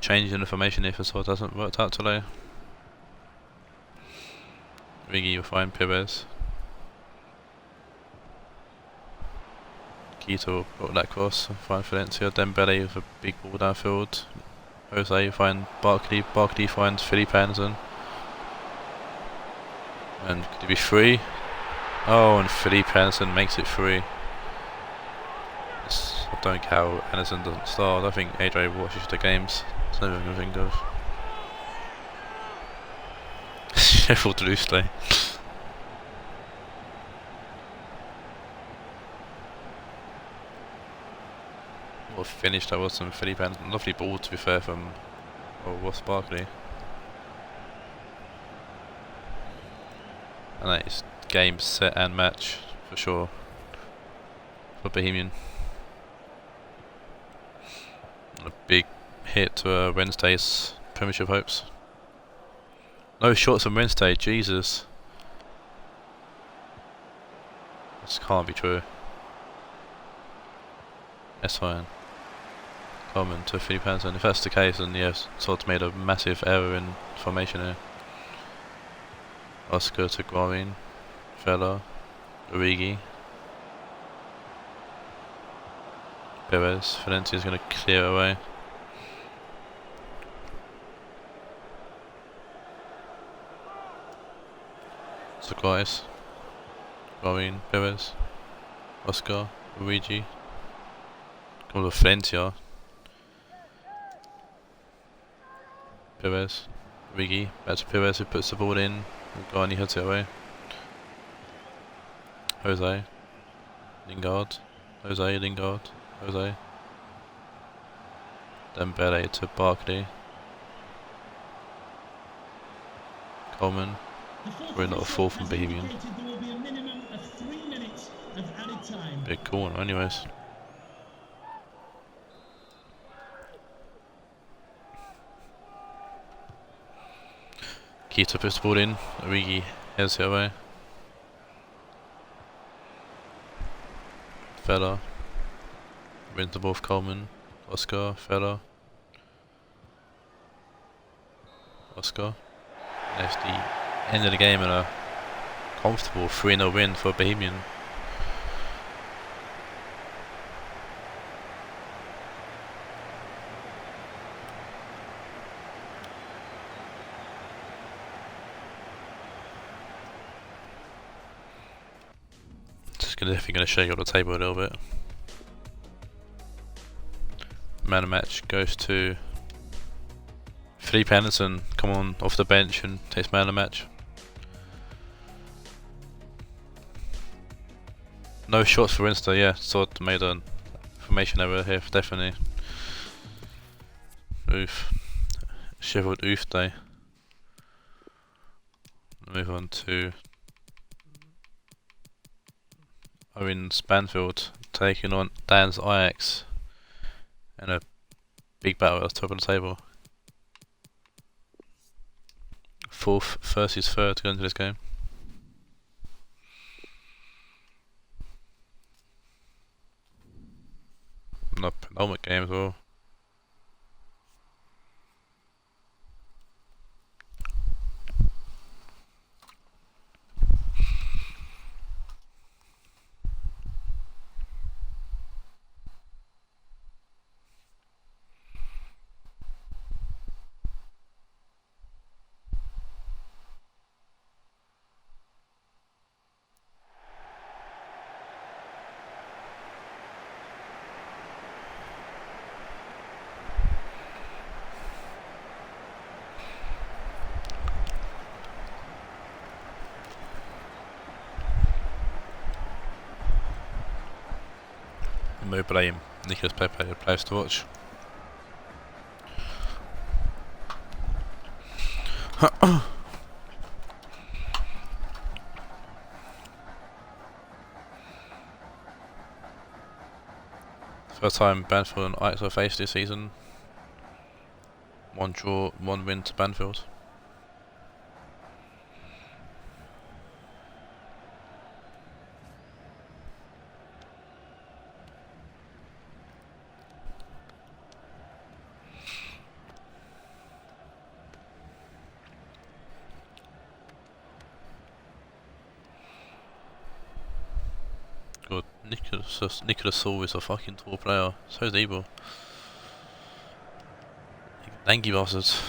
[SPEAKER 1] change in the formation if it doesn't work out today. Rigi will find Pires. Keita will put that cross and find Valencia. Dembele with a big ball downfield. Jose find Barkley. Barkley finds Felipe Anderson. And could it be free? Oh, and Felipe Anderson makes it free. I don't care how Anderson doesn't start. I think AJ watches the games. That's nothing I can think of. Sheffield Wednesday. What a finish that was from Felipe Anderson. Lovely ball, to be fair, from Ross Barkley. And that is game, set and match for sure for Bohemian. A big hit to Wednesday's Premiership hopes. No shots on Wednesday, Jesus. This can't be true. That's fine. Coleman to Felipe Anderson. If that's the case, then yes, Todd's made a massive error in formation here. Oscar to Guarin. Fella. Origi. Perez. Valencia's going to clear away. Socrates. Guarin. Perez. Oscar. Origi. Comes with Valencia. Perez. Origi. Back to Perez, who puts the ball in. Guarin heads it away. Jose. Lingard. Jose. Lingard. Jose. Dembele to Barkley. Coleman. We're in a fourth from Bohemian. Big corner anyways. Keita puts the ball in. Origi heads it away. Fella. Wins the ball for Coleman. Oscar. Fella. Oscar. That's the end of the game and a comfortable 3-0 win for Bohemian. Definitely going to shake up the table a little bit. Man of match goes to Felipe Anderson. Come on off the bench and takes man of match. No shots for Insta, yeah. Sort made a formation error here, definitely. Oof. Sheffield oof day. Move on to Owen's Banfield taking on Dan's Ajax in a big battle at the top of the table. Fourth versus third going into this game. Not penultimate game as well. Immobile, Nicolas Pepe, the players to watch. First time Banfield and Ajax have faced this season. 1 draw, 1 win to Banfield. God, Nicolas Saul is a fucking tall player. So is Ebel. Lanky bastards.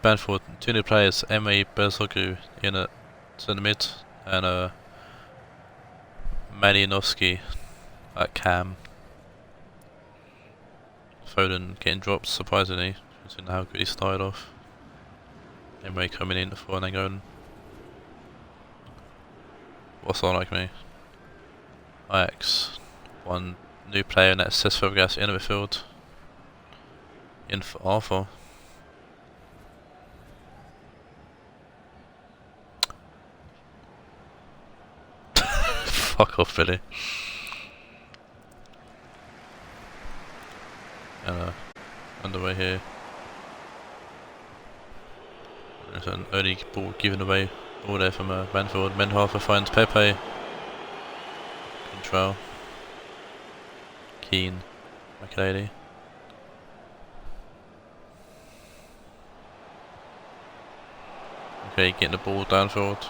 [SPEAKER 1] Banfield, 2 new players, M.A. Berzogu in a centre mid and Malinovsky at cam. Foden getting dropped surprisingly, considering how good he started off. M.A. coming in for and then going. What's on like me? Ajax, 1 new player, and that's Cesc Fabregas in the midfield. In for Arthur. Fuck off, Billy. And underway here. There's an early ball given away. All there from Banfield. Menharfer finds Pepe. Control. Keane. McAlady. Okay, getting the ball downfield.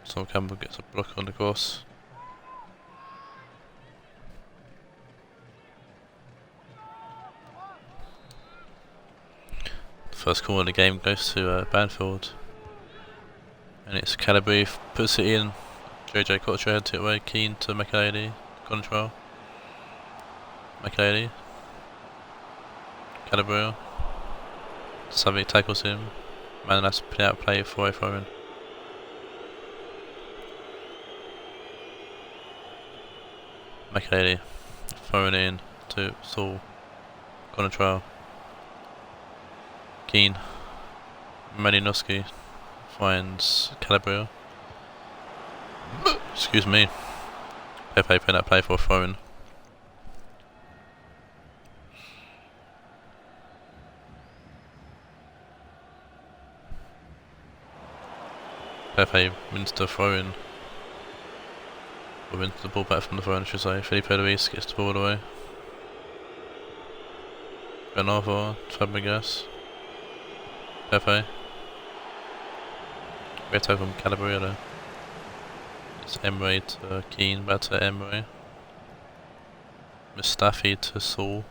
[SPEAKER 1] So Campbell gets a block on the course. First corner of the game goes to Banfield, and it's Calabria puts it in. JJ Kocher heads it away. Keane to McAlady. Control. McAlady. Calabria. Savic tackles him. Man has to put out play for him. McAlady throwing it in to Saul. Control. Keane. Malinovsky finds Calabria. Excuse me. Pepe putting that play for a throw-in. Pepe wins the throw-in. Or wins the ball back from the throw-in, I should say. Felipe Luis gets the ball away. Bernardo, Fabregas. Pepe. Great tackle from Calabria though. It's Emre to Keane, back to Emre. Mustafi to Saul.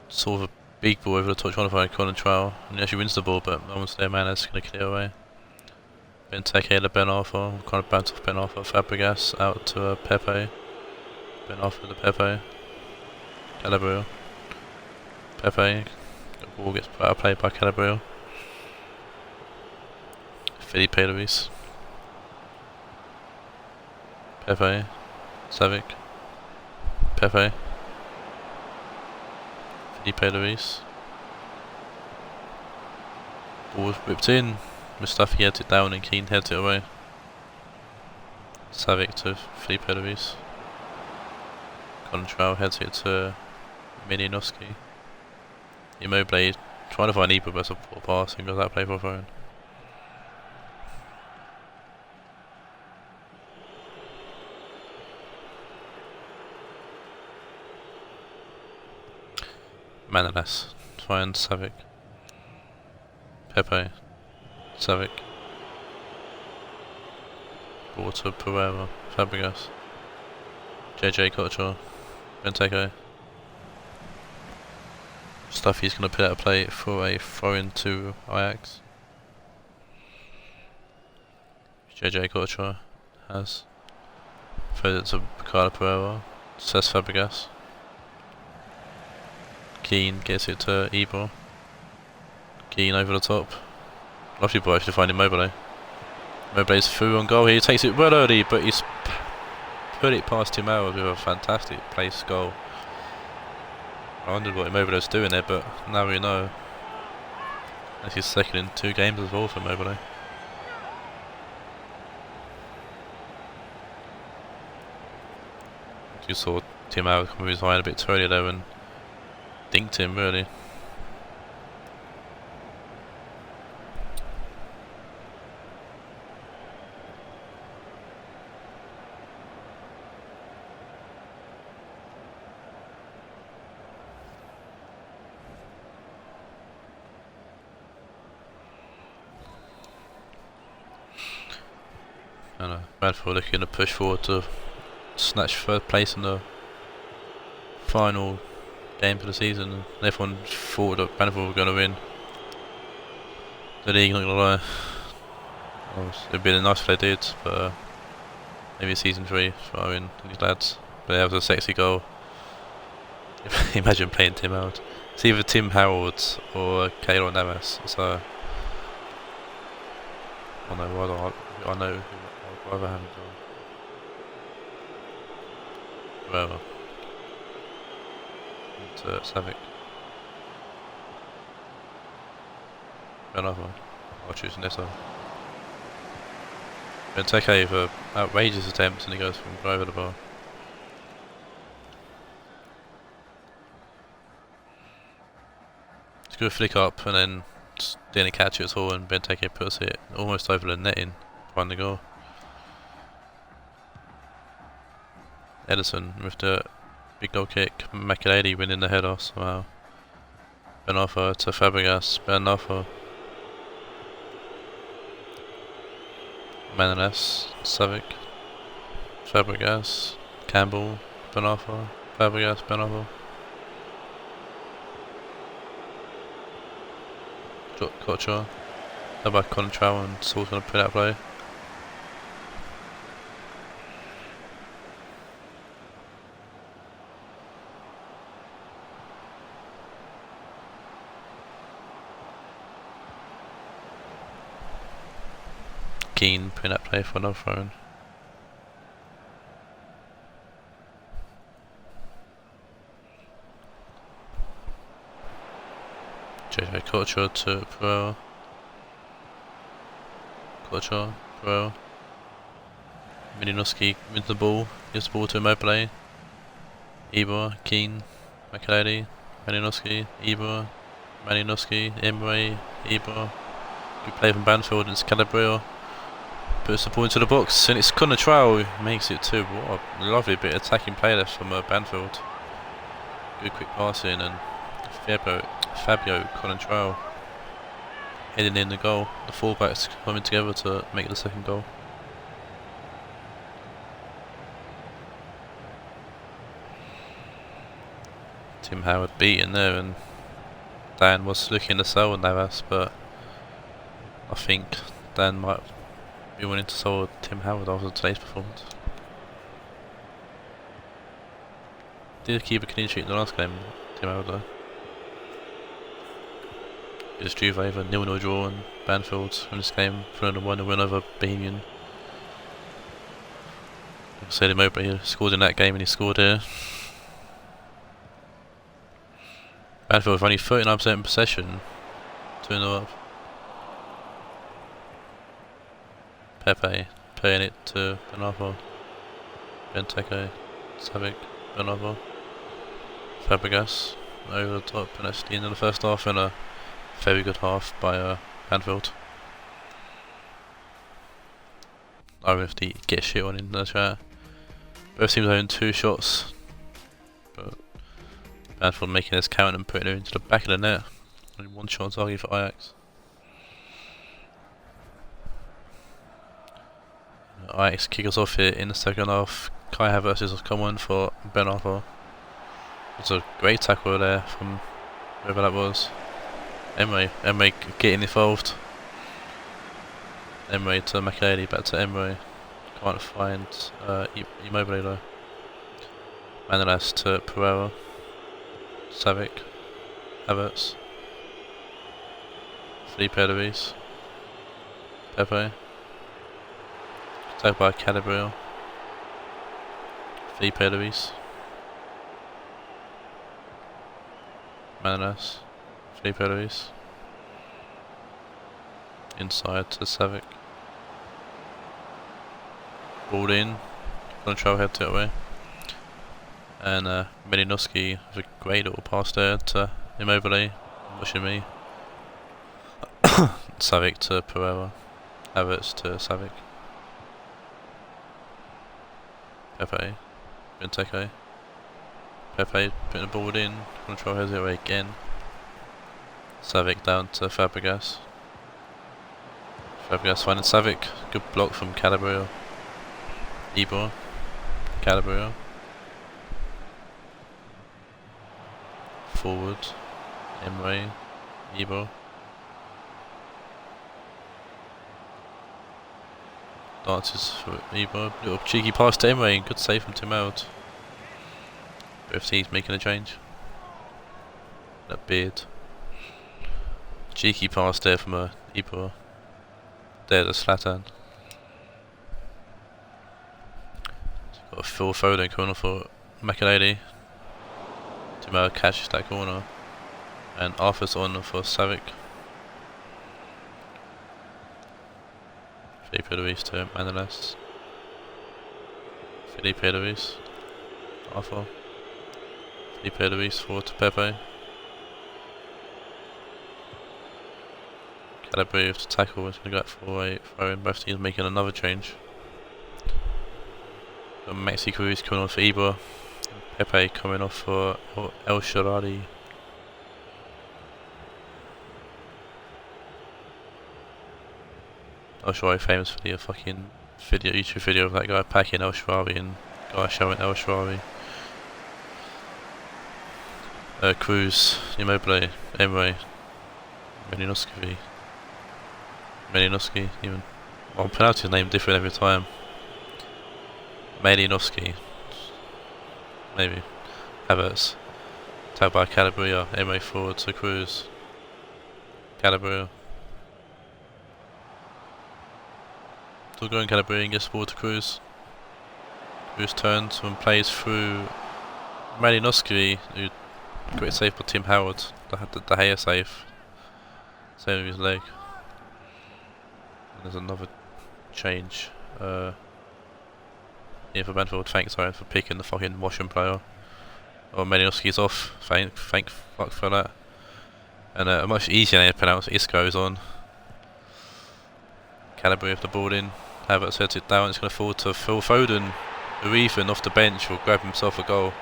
[SPEAKER 1] Saul with a big ball over the top, trying to find Colin Trowell. And he actually wins the ball, but no one's there, man, that's going to clear away. Benteke to Ben Arthur, kind of bounced off Ben Arthur. Fabregas out to Pepe. Ben Arthur to Pepe. Calabria. Pepe. The ball gets put out of play by Calabria. Felipe Luis. Pepe. Savic. Pepe. Felipe Luis. Ball was whipped in. Mustafi heads it down and Keane heads it away. Savic to Felipe Luis. Contral heads it to Milinoski. Immobile trying to find Ibra, but a poor pass and got that play for a phone. Manalas finds Savic. Pepe. Savic. Ball to Pereira. Fabregas. JJ Kocher. Benteke. Stuff he's going to put out a play for a throw into Ajax. JJ Kocher has. Throws it to Ricardo Pereira. Says Fabregas. Keane gets it to Ibra. Keane over the top. Lovely ball actually to find Immobile. Immobile's through on goal. He takes it well early, but he's put it past him out with a fantastic place goal. I wondered what Immobile's doing there, but now we know. That's his second in 2 games as well for Immobile. You saw Tim Howard come with his line a bit too early there and dinked him really. Banfield looking to push forward to snatch third place in the final game for the season. And everyone thought that Banfield were going to win the league, not going to lie. It would be nice if they did, but maybe season 3 for Owen and these lads. But that was a sexy goal. Imagine playing Tim Howard. It's either Tim Howard or Keylor Navas, so I know who I'd rather have him go. Whoever. And Savic. Another. I'll choose Neto. Benteke for outrageous attempts and he goes from over the bar. It's a good flick up and then didn't catch it at all and Benteke puts it almost over the netting behind the goal. Edison with the big goal kick. Makelele winning the header somehow. Benoffa to Fabregas. Benoffa. Manalas. Savic. Fabregas. Campbell. Benoffa. Fabregas. Benoffa. Kocher. How about Contral and Saul's going to put out play? Keane putting that play for another throw. JJ Kocher to Pereira. Kocher, Pereira. Milinoski wins the ball, gives the ball to Immobile. Ibra, Keane, Makelele, Milinoski, Ibra, Milinoski, Emre, Ibra. Good play from Banfield and it's Calabria. Puts the ball into the box and it's Contral who makes it 2. What a lovely bit of attacking play left from Banfield. Good quick passing and Fabio Contral heading in the goal. The fullbacks coming together to make the second goal. Tim Howard beaten there and Dan was looking to sell Navas, but I think Dan might be willing to sell Tim Howard after today's performance. Did keep a clean sheet in the last game, Tim Howard though. It's Juve a 0-0 draw and Banfield in this game for another 1 win over Bohemian. Like I said, Immobile scored in that game and he scored here. Banfield with only 39% possession. 2-0 up. Pepe playing it to Bernardo. Benteke, Savic, Bernardo. Fabregas over the top, and that's the end of the first half, and a very good half by Banfield. I have to get shit on in the chat. Both teams having 2 shots, but Banfield making this count and putting it into the back of the net. Only 1 shot on target for Ajax. Ajax kick us off here in the second half. Kai Havertz has come on for Bernardo. It's a great tackle there from whoever that was. Emre getting involved. Emre to McAlady, back to Emre. Can't find Immobile though. Manolas to Pereira. Savic. Havertz. Felipe Luis. Pepe. Attacked by Calabria. Felipe Luis. Manolas. Felipe Luis. Inside to Savic. Ball in. Control head to it away. And Malinowski with a great little pass there to Immobile. Pushing me. Savic to Pereira. Havertz to Savic. Pepe. Benteke. Pepe putting the ball in. Control heads it away again. Savic down to Fabregas. Fabregas finding Savic. Good block from Calabria. Ibor. Calabria. Forward. Emre. Ibor. Dances for Ibor. Little cheeky pass to Emre. Good save from Tim Howard. Both teams making a change. That beard. Cheeky pass there from Ibor. There to Zlatan. Got a Phil Foden corner for McAlady. Tim Howard catches that corner. And Arthur's on for Savic. Felipe Luis to Manolas. Felipe Luis. Arthur. Felipe Luis forward to Pepe. Calabria to tackle, is going to go for a throw in. Both teams making another change. Got Maxi Cruz coming on for Ibor. Pepe coming off for El Shaarawy. El Shaarawy famous for the fucking YouTube video of that guy packing El Shaarawy and guy showing El Shaarawy. Cruz, Immobile, Emre, Malinowski, even. I'll pronounce his name different every time. Malinowski. Maybe. Havertz. Tagged by Calabria, Emre forward to Cruz. Calabria. Still going Calabria and gets the ball to Cruz. Cruz turns and plays through Malinowski, who great save by Tim Howard. The hair save. Saving his leg. And there's another change. Yeah, for Banfield, thanks Ryan for picking the fucking Washington player. Oh, Malinowski's off. Thank fuck for that. And a much easier name to pronounce. Isco's on. Calabria with the ball in. Havertz sets it down. It's going to fall to Phil Foden, who even off the bench will grab himself a goal.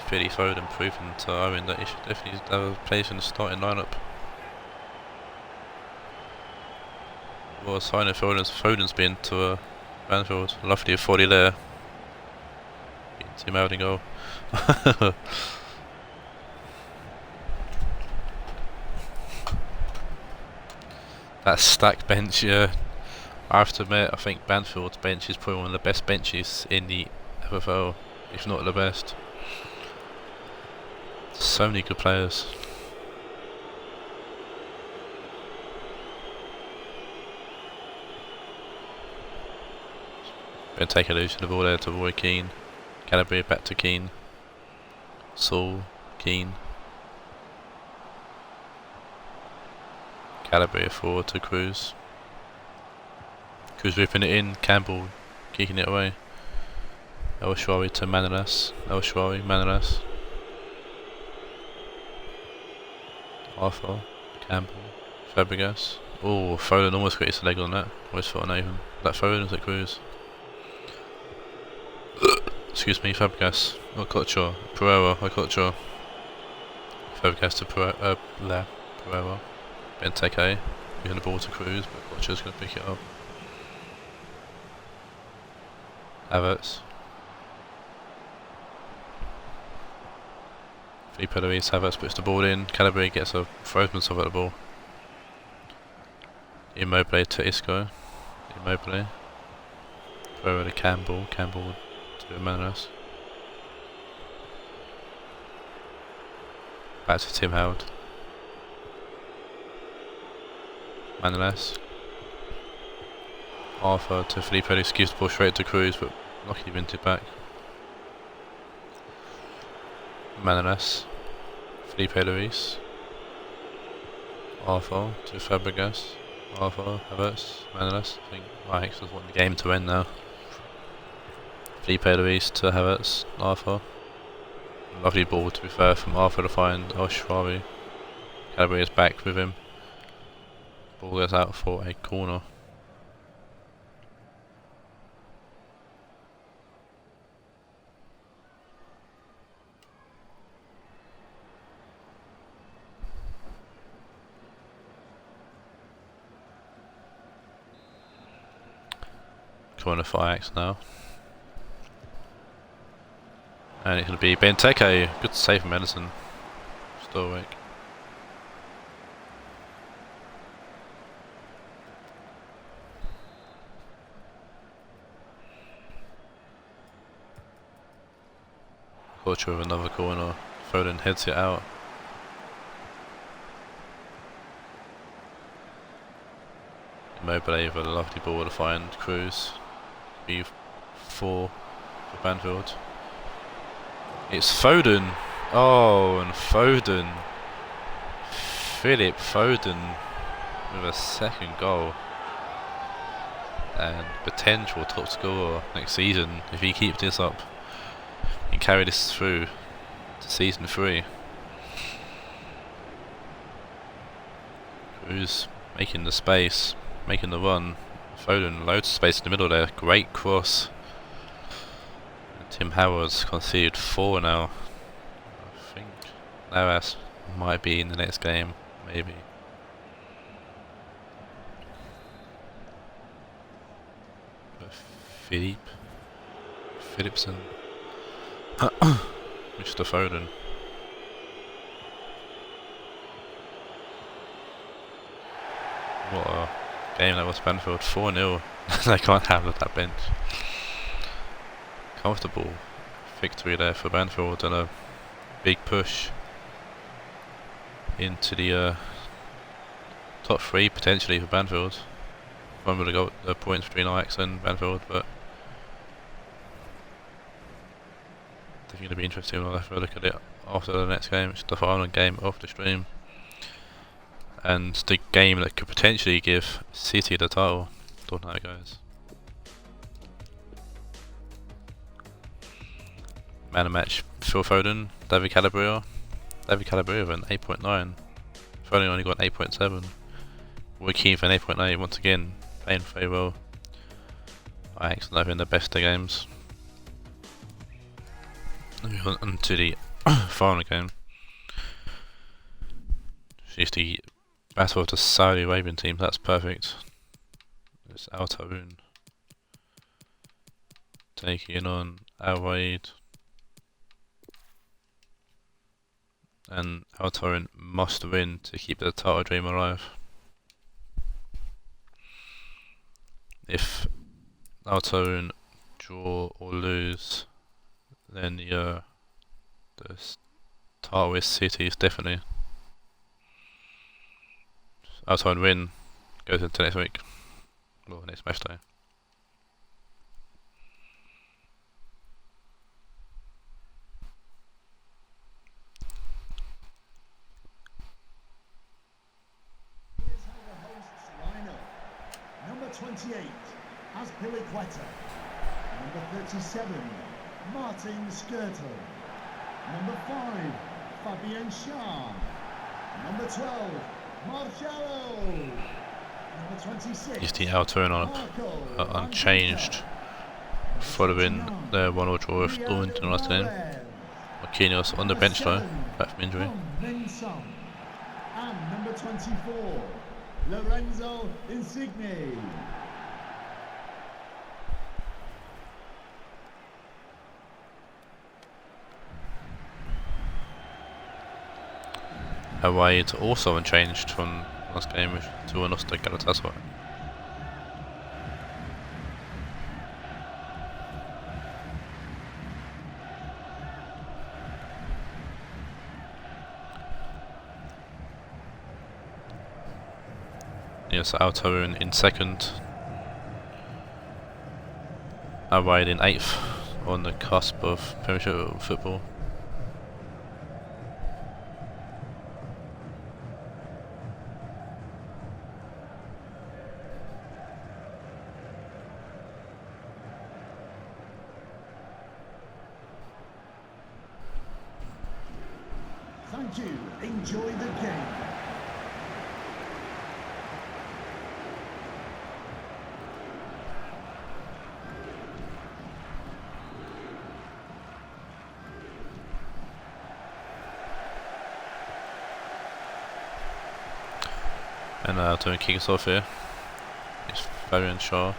[SPEAKER 1] Philly Foden proving to Owen that he should definitely have a place in the starting lineup. What a sign of Foden's been to Banfield. Lovely of 40 there. Team out and goal. That stacked bench, yeah. I have to admit, I think Banfield's bench is probably one of the best benches in the FFL, if not the best. So many good players. Going to take a loose in the ball there to Roy Keane. Calabria back to Keane. Saul, Keane. Calabria forward to Cruz. Cruz ripping it in, Campbell kicking it away. El Sharawi to Manolas. El Sharawi, Manolas. Arthur, Campbell, Fabregas. Oh, Foden almost got his leg on that. Always thought on Nathan. Was that Foden or was it Cruz? Excuse me, Fabregas. Okocha. Pereira, Okocha. Fabregas to Pereira. Benteke. Giving the ball to Cruz, but Okocha's going to pick it up. Havertz. Felipe Luis, Havertz puts the ball in. Calabria gets a throws himself at the ball. Immobile to Isco. Immobile. Pereira to Campbell. Campbell to Manolas. Back to Tim Howard. Manolas. Arthur to Felipe Luis, gives the ball straight to Cruz, but luckily wins it back. Manolas. Felipe Luis. Arthur to Fabregas. Arthur, Havertz, Manolas. I think Ajax has won the game to end now. Felipe Luis to Havertz. Arthur. Lovely ball, to be fair, from Arthur to find El Sharawi. Calabria's back with him. Ball goes out for a corner. Corner for Ajax now. And it's going to be Benteke. Good save from Edison. Still awake. Culture with another corner. Foden heads it out. Immobile with a lovely ball to find Cruz. B4 for Banfield. It's Foden. Oh, and Foden. Philip Foden with a second goal. And potential top scorer next season if he keeps this up. He can carry this through to season 3. Cruz making the space, making the run. Foden, loads of space in the middle there. Great cross. Tim Howard's conceded 4 now. I think Navas might be in the next game, maybe. But Philipson. Mr. Foden. What a game that was. Banfield 4-0. They can't have that bench. Comfortable victory there for Banfield and a big push into the top 3 potentially for Banfield. One would have got the points between Ajax and Banfield, but I think it'll be interesting. We'll have a look at it after the next game. It's the final game of the stream, and the game that could potentially give City the title. Don't know how it goes. Man of match, Phil Foden, David Calabria. David Calabria with an 8.9. Foden only got an 8.7. We're keen for an 8.8 once again, playing very well. Ajax not having the best of games. Moving on to the final game. It's the battle of the Saudi Arabian team, that's perfect. It's Taawoun taking on Raed. And Taawoun must win to keep the title dream alive. If Taawoun draw or lose, then the title with City is definitely. Taawoun win, goes into next week, or next match day.
[SPEAKER 2] 28, Azpilicueta. Number 37, Martin Skirtle. Number 5, Fabian Schär. Number 12, Marcelo. Number 26,
[SPEAKER 1] Is the outer and on unchanged following their 1-1 draw with Dortmund in last game. Marquinhos on the bench though, back from injury.
[SPEAKER 2] And number 24, Lorenzo Insigne.
[SPEAKER 1] Raed also unchanged from last game with 2-1 loss to Galatasaray. Yes, Taawoun in second. Raed in 8th, on the cusp of Premiership football.
[SPEAKER 2] Thank you. Enjoy the game.
[SPEAKER 1] And to kick us off here is Fabian Schär,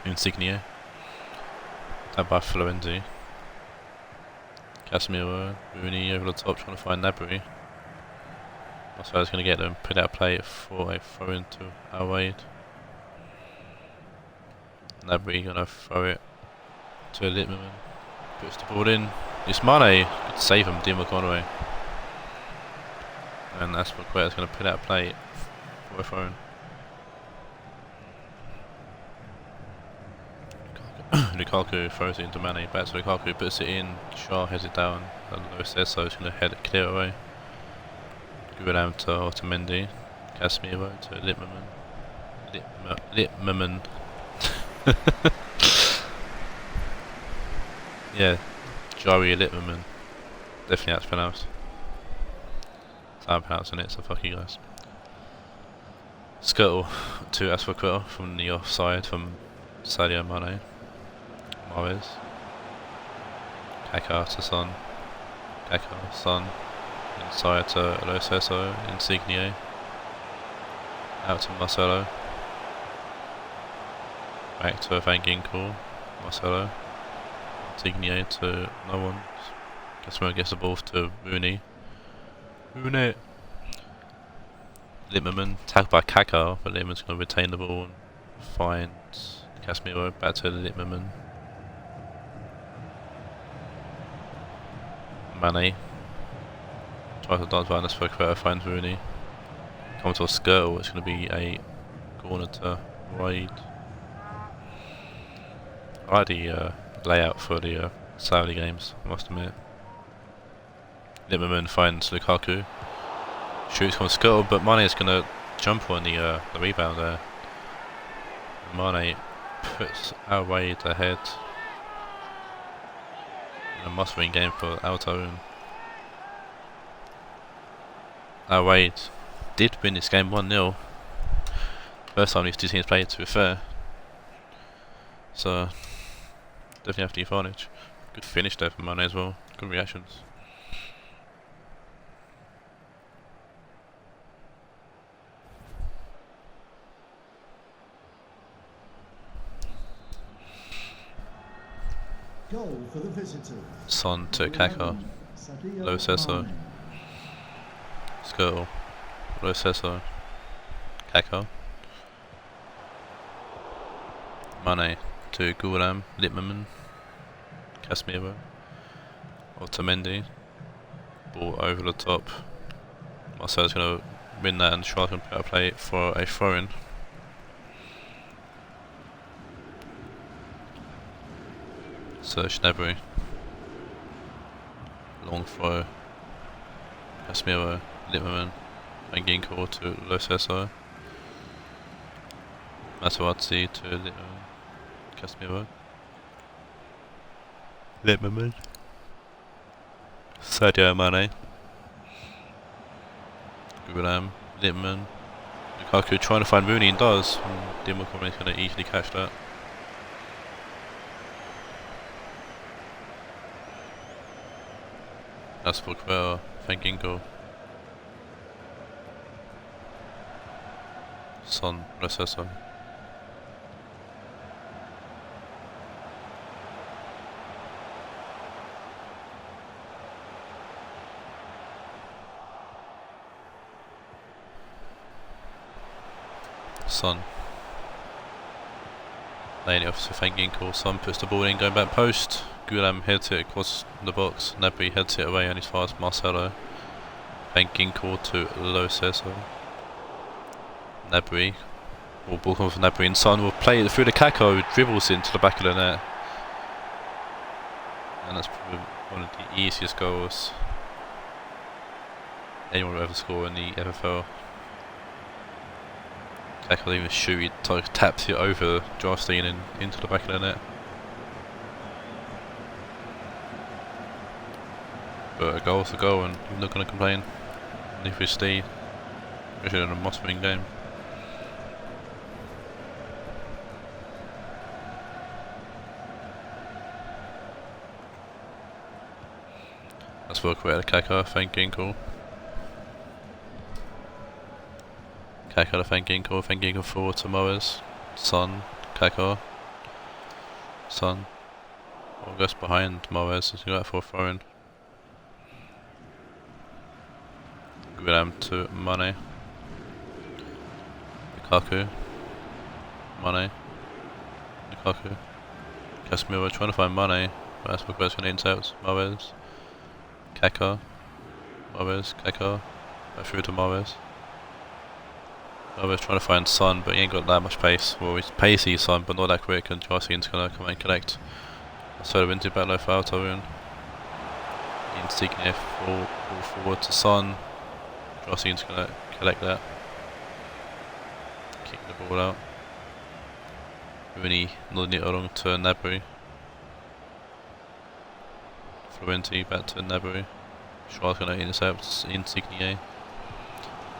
[SPEAKER 1] Insigne, by Florenzi, Casemiro, Rooney over the top trying to find Gnabry. Marseille's going to get them, put out play for a throw into Raed. Gnabry going to throw it to Littmann, puts the ball in. It's Mane, good save him, Dean McConaughey. And that's what Queta's going to put out play for a throw. Lukaku throws it into Mane, back to Lukaku, puts it in, Schär heads it down, and Lo Celso is going to head it clear away. Give it out to Otamendi, Casemiro to Littmann. Yeah, Jari Littmann. Definitely how it's pronounced. I'm pronouncing it, so fuck you guys. Skirtle to Azpilicueta from the offside from Sadio Mane. Mahrez. Kaká to Son. Kaká, Son. Inside to Lo Celso. Insigne. Out to Marcelo. Back to Van Ginkel. Marcelo. Insigne to no one. Casemiro gets the ball to Rooney. Rooney. Littmann tagged by Kaká, but Littmann's going to retain the ball and find Casemiro. Back to Littmann. Mane tries to dance behind us for Queta, finds Rooney. Comes to a Skirtle, it's going to be a corner to Raed. I like the layout for the Saudi games, I must admit. Littmann finds Lukaku. Shoots from Skirtle, but Mane is going to jump on the rebound there. Mane puts Raed ahead. A must-win game for Taawoun. Raed did win this game 1-0. First time these two teams played, to be fair. So, definitely have the advantage. Good finish there for Mane as well. Good reactions.
[SPEAKER 2] Goal for the visitors.
[SPEAKER 1] Son to Kaká. Lo Celso. Skirtle. Lo Celso. Kaká. Mane to Guram. Littmann. Casemiro. Otamendi. Ball over the top. Marseille's going to win that and Schär's going to put a play for a throw-in. Serge Gnabry. Long throw. Casemiro, Littmann, and Ginkel to Lo Celso. Materazzi to Casemiro. Littman. Sadio Mane. Gulam. Littman. Lukaku trying to find Rooney and does. Dimo is going to easily catch that. That's for Quero. Fangingo. Son. Recesso. Son. Laying it off to Fanginko. Son puts the ball in, going back post. Gulam heads it across the box. Gnabry heads it away and he's fast. Marcelo. Fanginko to Lo Celso. Gnabry. Ball comes from Gnabry and Son will play it through the Kako. Dribbles into the back of the net. And that's probably one of the easiest goals anyone will ever score in the FFL. Kako even shoot, he taps it over Jarstein and into the back of the net. But a goal's a goal and I'm not going to complain. Neither is Steve. Especially in a must-win game. That's for Quero Kaka, Fanginko. Kaka to Fanginko, Fanginko forward to Moes. Son, Kaka. Son. Or goes behind Moes, he's got that for a throw-in. Gulam to Mane. Lukaku. Mane. Lukaku. Casemiro trying to find Mane. But that's what Quero's going to intercept. Moes. Kaka. Moes. Kaka. Back through to Moes. Moes trying to find Son, but he ain't got that much pace. Well, he's pacey Son, but not that quick, and Jarstein's going to come and collect. So the winter back low for Taawoun. Insigne ball forward to Son. Jarstein's going to collect that. Kick the ball out. Rooney nodding it along to Gnabry. Florenti back to Gnabry. Schwarz going to intercept Insigne.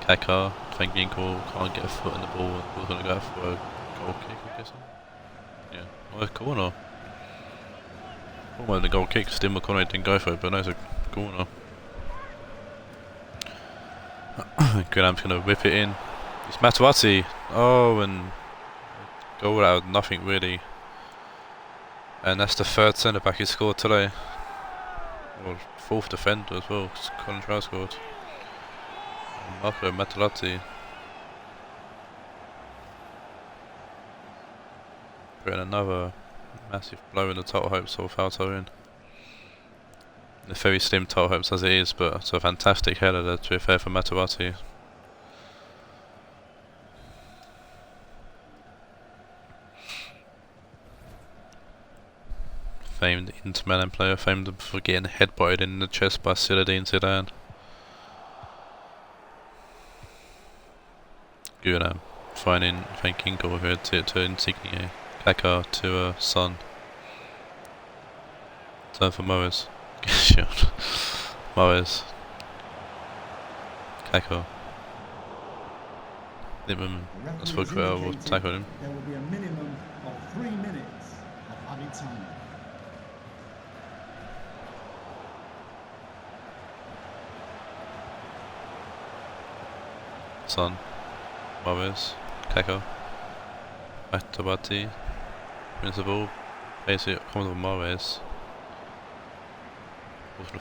[SPEAKER 1] Kaka, Fanginko can't get a foot in the ball and the ball's going to go for a goal kick, I'm guessing. Yeah, well, a corner. Almost a goal kick, Tim McConnell didn't go for it, but no, it's a corner. Gulam's going to whip it in. It's Materazzi. Oh, and goal out of nothing really. And that's the third centre back he scored today. Well, fourth defender as well, because Colin Trout scored. Marco Materazzi. Putting another massive blow in the total hopes of Taawoun. The very slim total hopes as it is, but it's a fantastic header there, to be fair, for Materazzi. Famed Inter Milan player, famed for getting headbutted in the chest by Zinedine Zidane. Gulam finding Fanginko here to Insigne. Kaka to Son. Turn for Moes. Shield. Moes. Kaka. Littman. That's for Quero will tackle him.
[SPEAKER 2] There will be a minimum of 3 minutes of added time.
[SPEAKER 1] Son. Moes. Kaka. Back to Bati. Wins the ball. Basically comes with Moes. Ball's going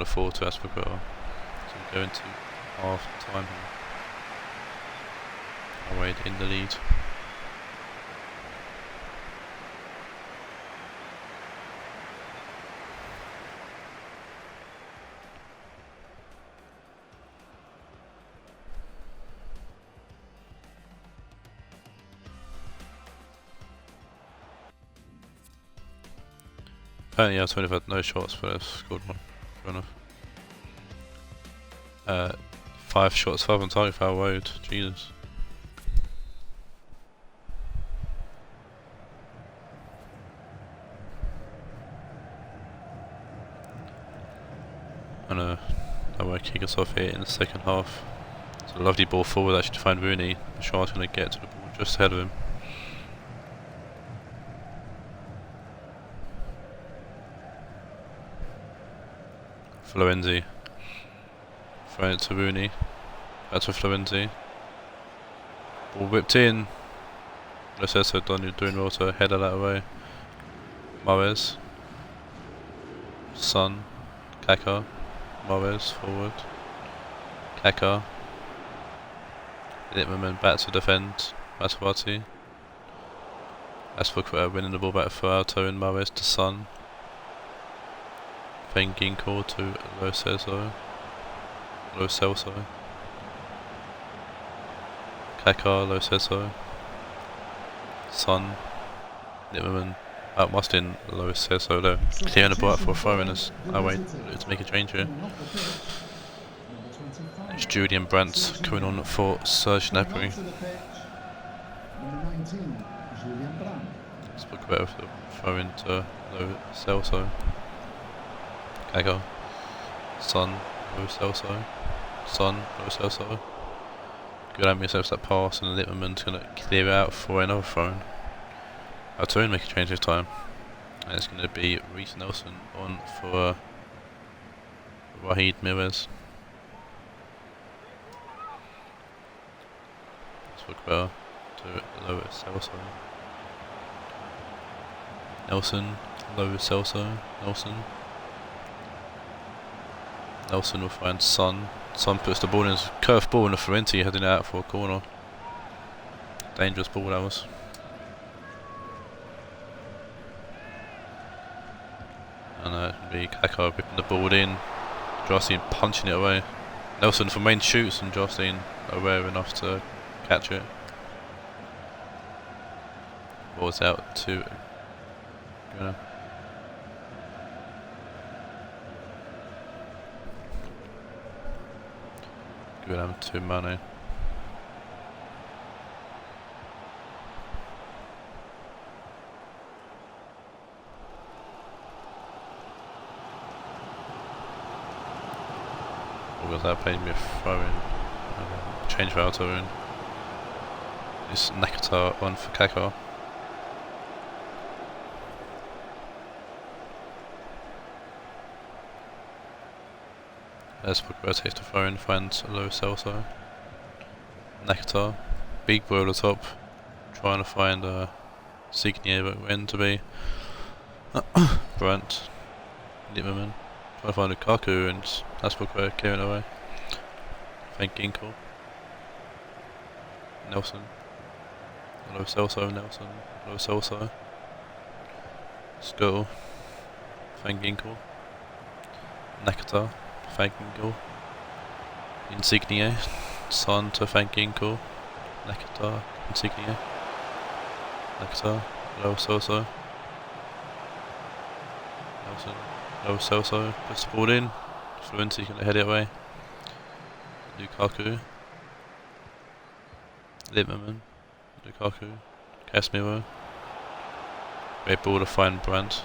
[SPEAKER 1] to fall to Asperger. So we go into half time. Raed in the lead. Apparently I've had no shots, but I've scored one. Fair enough. 5 shots, 5 on target for Raed. Jesus. And that won't kick us off here in the second half. It's a lovely ball forward actually to find Rooney. Shaw's going to get to the ball just ahead of him. Florenzi. Throwing it to Rooney. Back to Florenzi. Ball whipped in. Lo Celso doing well to header that away. Mahrez. Son. Kaká. Mahrez forward. Kaká. Littman back to defend. Matarazzi. Aspilicueta winning the ball back for Alto and Mahrez to Son. Van Ginkel to Lo Celso. Kaká, Lo Celso. Son. Littman outmuscling Lo Celso though. Clearing the ball out for a throw in as away to make a change here. It's Julian Brandt coming on for Serge Gnabry. Let's look better for the throw into Lo Celso. Kaká. Son, Lo Celso. Son, Lo Celso. Good at yourself that pass, and Littman's going to clear it out for another throw. Our turn make a change this time. And it's going to be Reece Nelson on for Raed Mirez. Let's look better to Lo Celso. Nelson, Lo Celso, Nelson. Nelson will find Son. Son puts the ball in his curved ball, and the Florenti heading it out for a corner. Dangerous ball that was. And it will be Kaká ripping the ball in. Jarstein punching it away. Nelson from main shoots, and Jarstein aware enough to catch it. Ball's out to Gunnar. Good to Mane. Because that played me a throw in. Change for Alto in. It's Nakata on for Kaká. Aspilicueta takes the throw in, finds Lo Celso. Nakata, big boy at the top, trying to find Signier, but when to be. Brandt, Littman, trying to find Lukaku, and Aspilicueta clearing away. Van Ginkel. Nelson. Lo Celso, Nelson. Lo Celso. Skull. Van Ginkel. Nakata. Van Ginkel. Insigne. Son to Van Ginkel. Nakata. Insigne. Nakata. Lo Celso. Nelson. Lo Celso. Puts the ball in. Florenti can head it away. Lukaku. Littman. Lukaku. Casemiro. Great ball to find Brandt.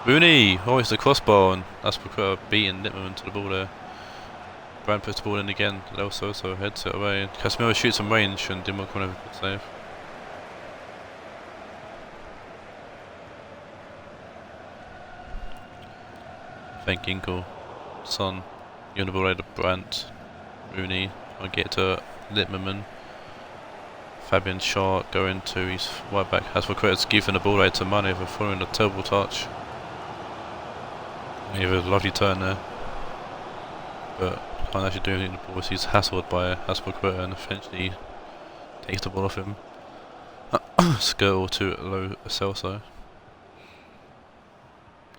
[SPEAKER 1] Rooney! Oh, it's the crossbar, and Aspilicueta beating Littman to the ball there. Brandt puts the ball in again. Lo Celso heads it away. Casemiro shoots from range, and Dimmock can have a good save. Van Ginkel. Son. Giving the ball away to Brandt. Rooney. I'll get to Littman. Fabian Schär going to his right back. Aspilicueta's giving the ball away to Mane for following a terrible touch. He had a lovely turn there, but can't actually do anything to the ball. He's hassled by Aspilicueta and eventually takes the ball off him. Skirtle to Lo Celso.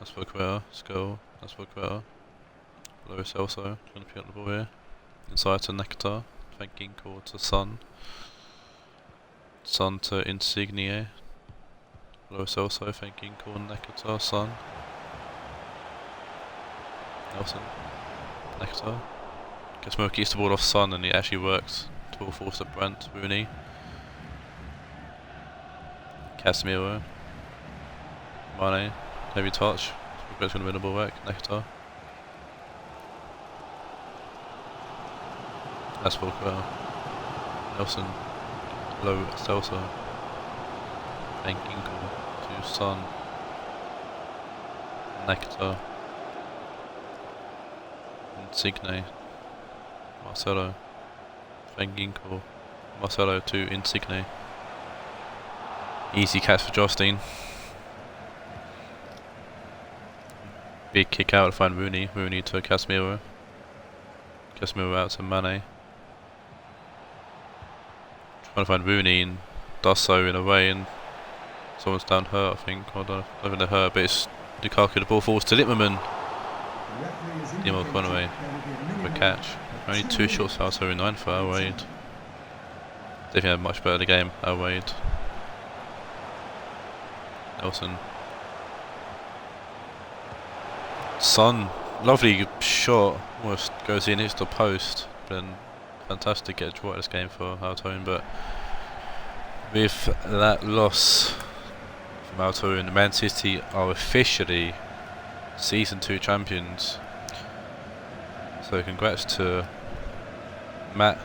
[SPEAKER 1] Aspilicueta, Skirtle, Aspilicueta. Lo Celso, going to pick up the ball here. Inside to Nakata. Van Ginkel to Son. Son to Insigne. Lo Celso, Van Ginkel, Nakata, Son. Nelson. Nakata. Casemiro keeps the ball off Son, and he actually works. The ball forced to Brandt. Rooney. Casemiro. Mane. Heavy touch. Regret's going to win the ball back. Nectar. That's Volker. Nelson. Low Stelter. Van Ginkel to Son. Nectar. Insigne. Marcelo. Van Ginkel. Marcelo to Insigne. Easy catch for Justine. Big kick out to find Rooney. Rooney to Casemiro. Casemiro out to Mane. Trying to find Rooney and does so in a way, and someone's down hurt, I think. I don't think they're hurt, but it's Lukaku. The ball falls to Littmann. Nemo Conway for a catch. Only 2 shots out of 9 for Raed. Definitely had much better the game, Raed. Nelson. Son, lovely shot, almost goes in, hits the post. Been fantastic get a draw at this game for Taawoun, but with that loss from Taawoun, Man City are officially Season 2 champions. So congrats to Matt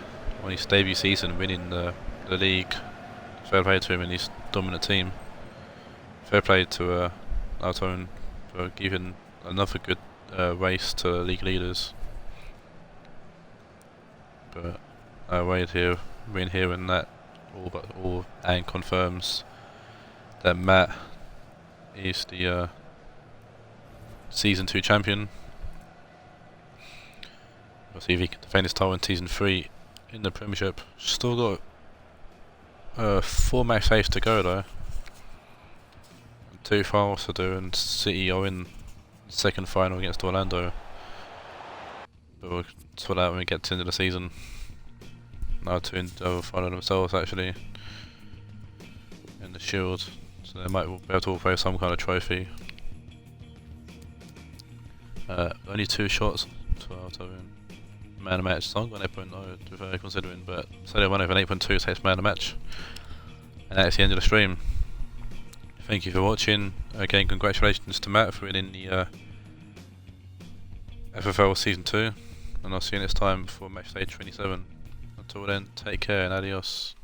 [SPEAKER 1] on his debut season, winning the league. Fair play to him and his dominant team. Fair play to Taawoun for giving another good race to league leaders. But Raed here, win here, and that all and confirms that Matt is the Season 2 champion. We'll see if he can defend his title in Season 3 in the Premiership. Still got 4 match saves to go though. 2 finals to do, and City are in the second final against Orlando. But we'll sort out when we get to the end of the season. Now 2 in the final themselves actually in the Shield, so they might be able to play some kind of trophy. Only 2 shots to Taawoun. Man of the match, so I'm going 8.0 to be fair considering, but so they won over an 8.2, so it's man of the match. And that's the end of the stream. Thank you for watching. Again, congratulations to Matt for winning the FFL Season 2, and I'll see you next time for Matchday 27. Until then, take care and adios.